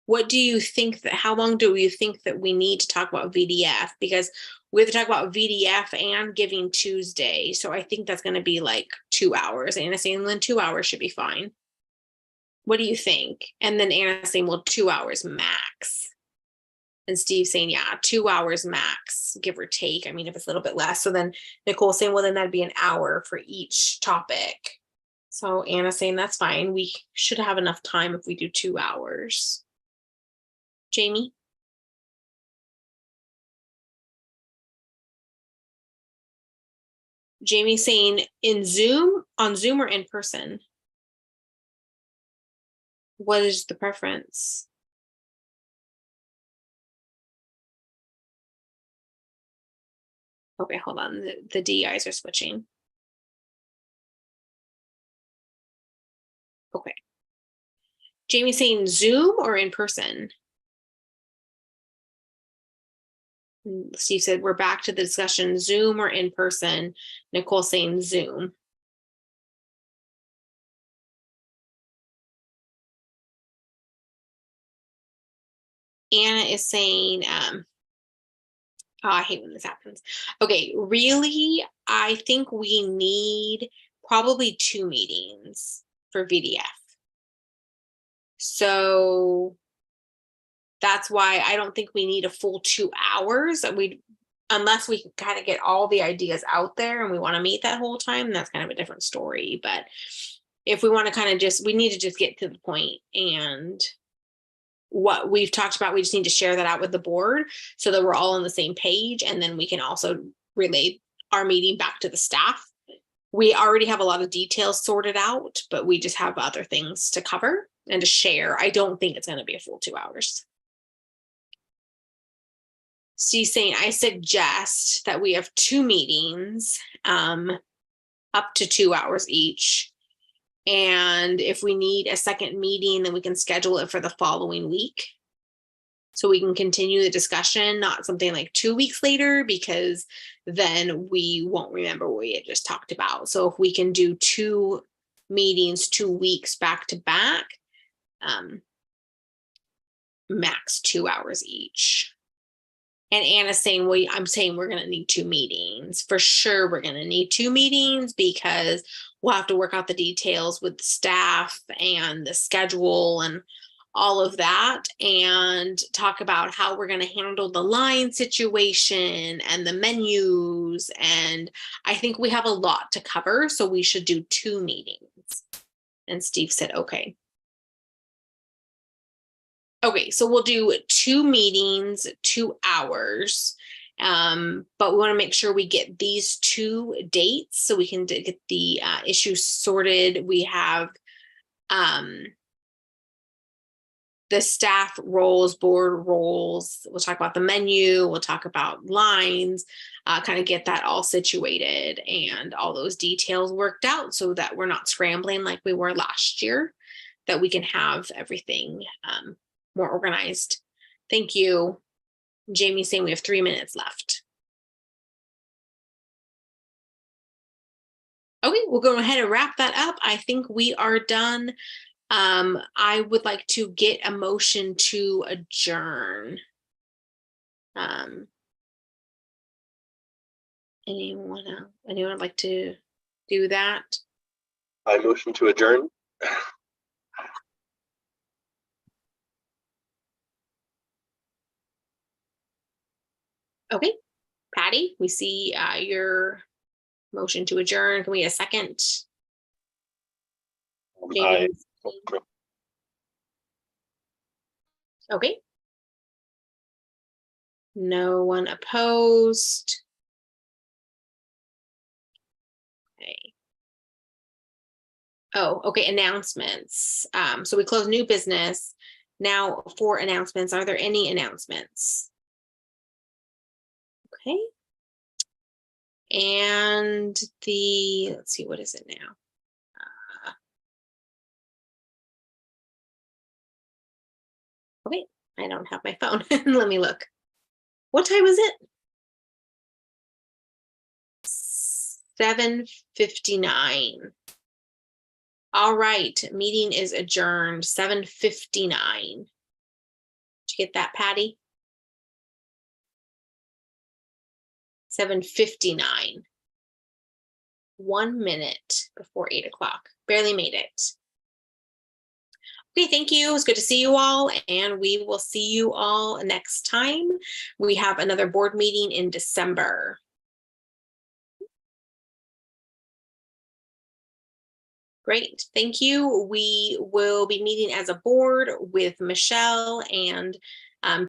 What do you think that, how long do you think that we need to talk about VDF? Because we have to talk about VDF and Giving Tuesday. So I think that's going to be like 2 hours. Anna's saying, then 2 hours should be fine. What do you think? And then Anna's saying, well, 2 hours max. And Steve saying, yeah, 2 hours max, give or take. I mean, if it's a little bit less. So then Nicole saying, well, then that'd be an hour for each topic. So Anna saying, that's fine. We should have enough time if we do 2 hours. Jamie? Jamie saying, in Zoom, on Zoom or in person? What is the preference? Okay, hold on. The DIs are switching. Okay. Jamie saying Zoom or in person? Steve said, we're back to the discussion, Zoom or in person. Nicole saying Zoom. Anna is saying, oh, I hate when this happens. Okay, really, I think we need probably 2 meetings for VDF. So that's why I don't think we need a full 2 hours. Unless we can kind of get all the ideas out there and we want to meet that whole time, that's kind of a different story. But if we want to kind of we need to just get to the point, and what we've talked about, we just need to share that out with the board so that we're all on the same page. And then we can also relay our meeting back to the staff. We already have a lot of details sorted out, but we just have other things to cover and to share. I don't think it's going to be a full 2 hours. She's saying, I suggest that we have 2 meetings, up to 2 hours each. And if we need a second meeting, then we can schedule it for the following week. So we can continue the discussion, not something like 2 weeks later, because then we won't remember what we had just talked about. So if we can do 2 meetings, 2 weeks back to back, max 2 hours each. And Anna's saying, well, I'm saying we're going to need 2 meetings. For sure, we're going to need 2 meetings because we'll have to work out the details with the staff and the schedule and all of that, and talk about how we're going to handle the line situation and the menus. And I think we have a lot to cover, so we should do 2 meetings. And Steve said, okay. Okay, so we'll do 2 meetings, 2 hours. But we want to make sure we get these 2 dates so we can get the issues sorted. We have the staff roles, board roles. We'll talk about the menu. We'll talk about lines, kind of get that all situated and all those details worked out so that we're not scrambling like we were last year, that we can have everything more organized. Thank you. Jamie's saying we have 3 minutes left. Okay, we'll go ahead and wrap that up. I think we are done. I would like to get a motion to adjourn. Anyone would like to do that? I motion to adjourn. Okay, Patty, we see your motion to adjourn. Can we get a second? I, Okay. No one opposed. Okay. Oh, okay, announcements. So we close new business. Now for announcements, are there any announcements? Okay. And let's see, what is it now? Okay, I don't have my phone. Let me look. What time is it? 7:59. All right, meeting is adjourned, 7:59. Did you get that, Patty? 7:59. 1 minute before 8 o'clock. Barely made it. Okay, thank you. It's good to see you all, and we will see you all next time. We have another board meeting in December. Great, thank you. We will be meeting as a board with Michelle and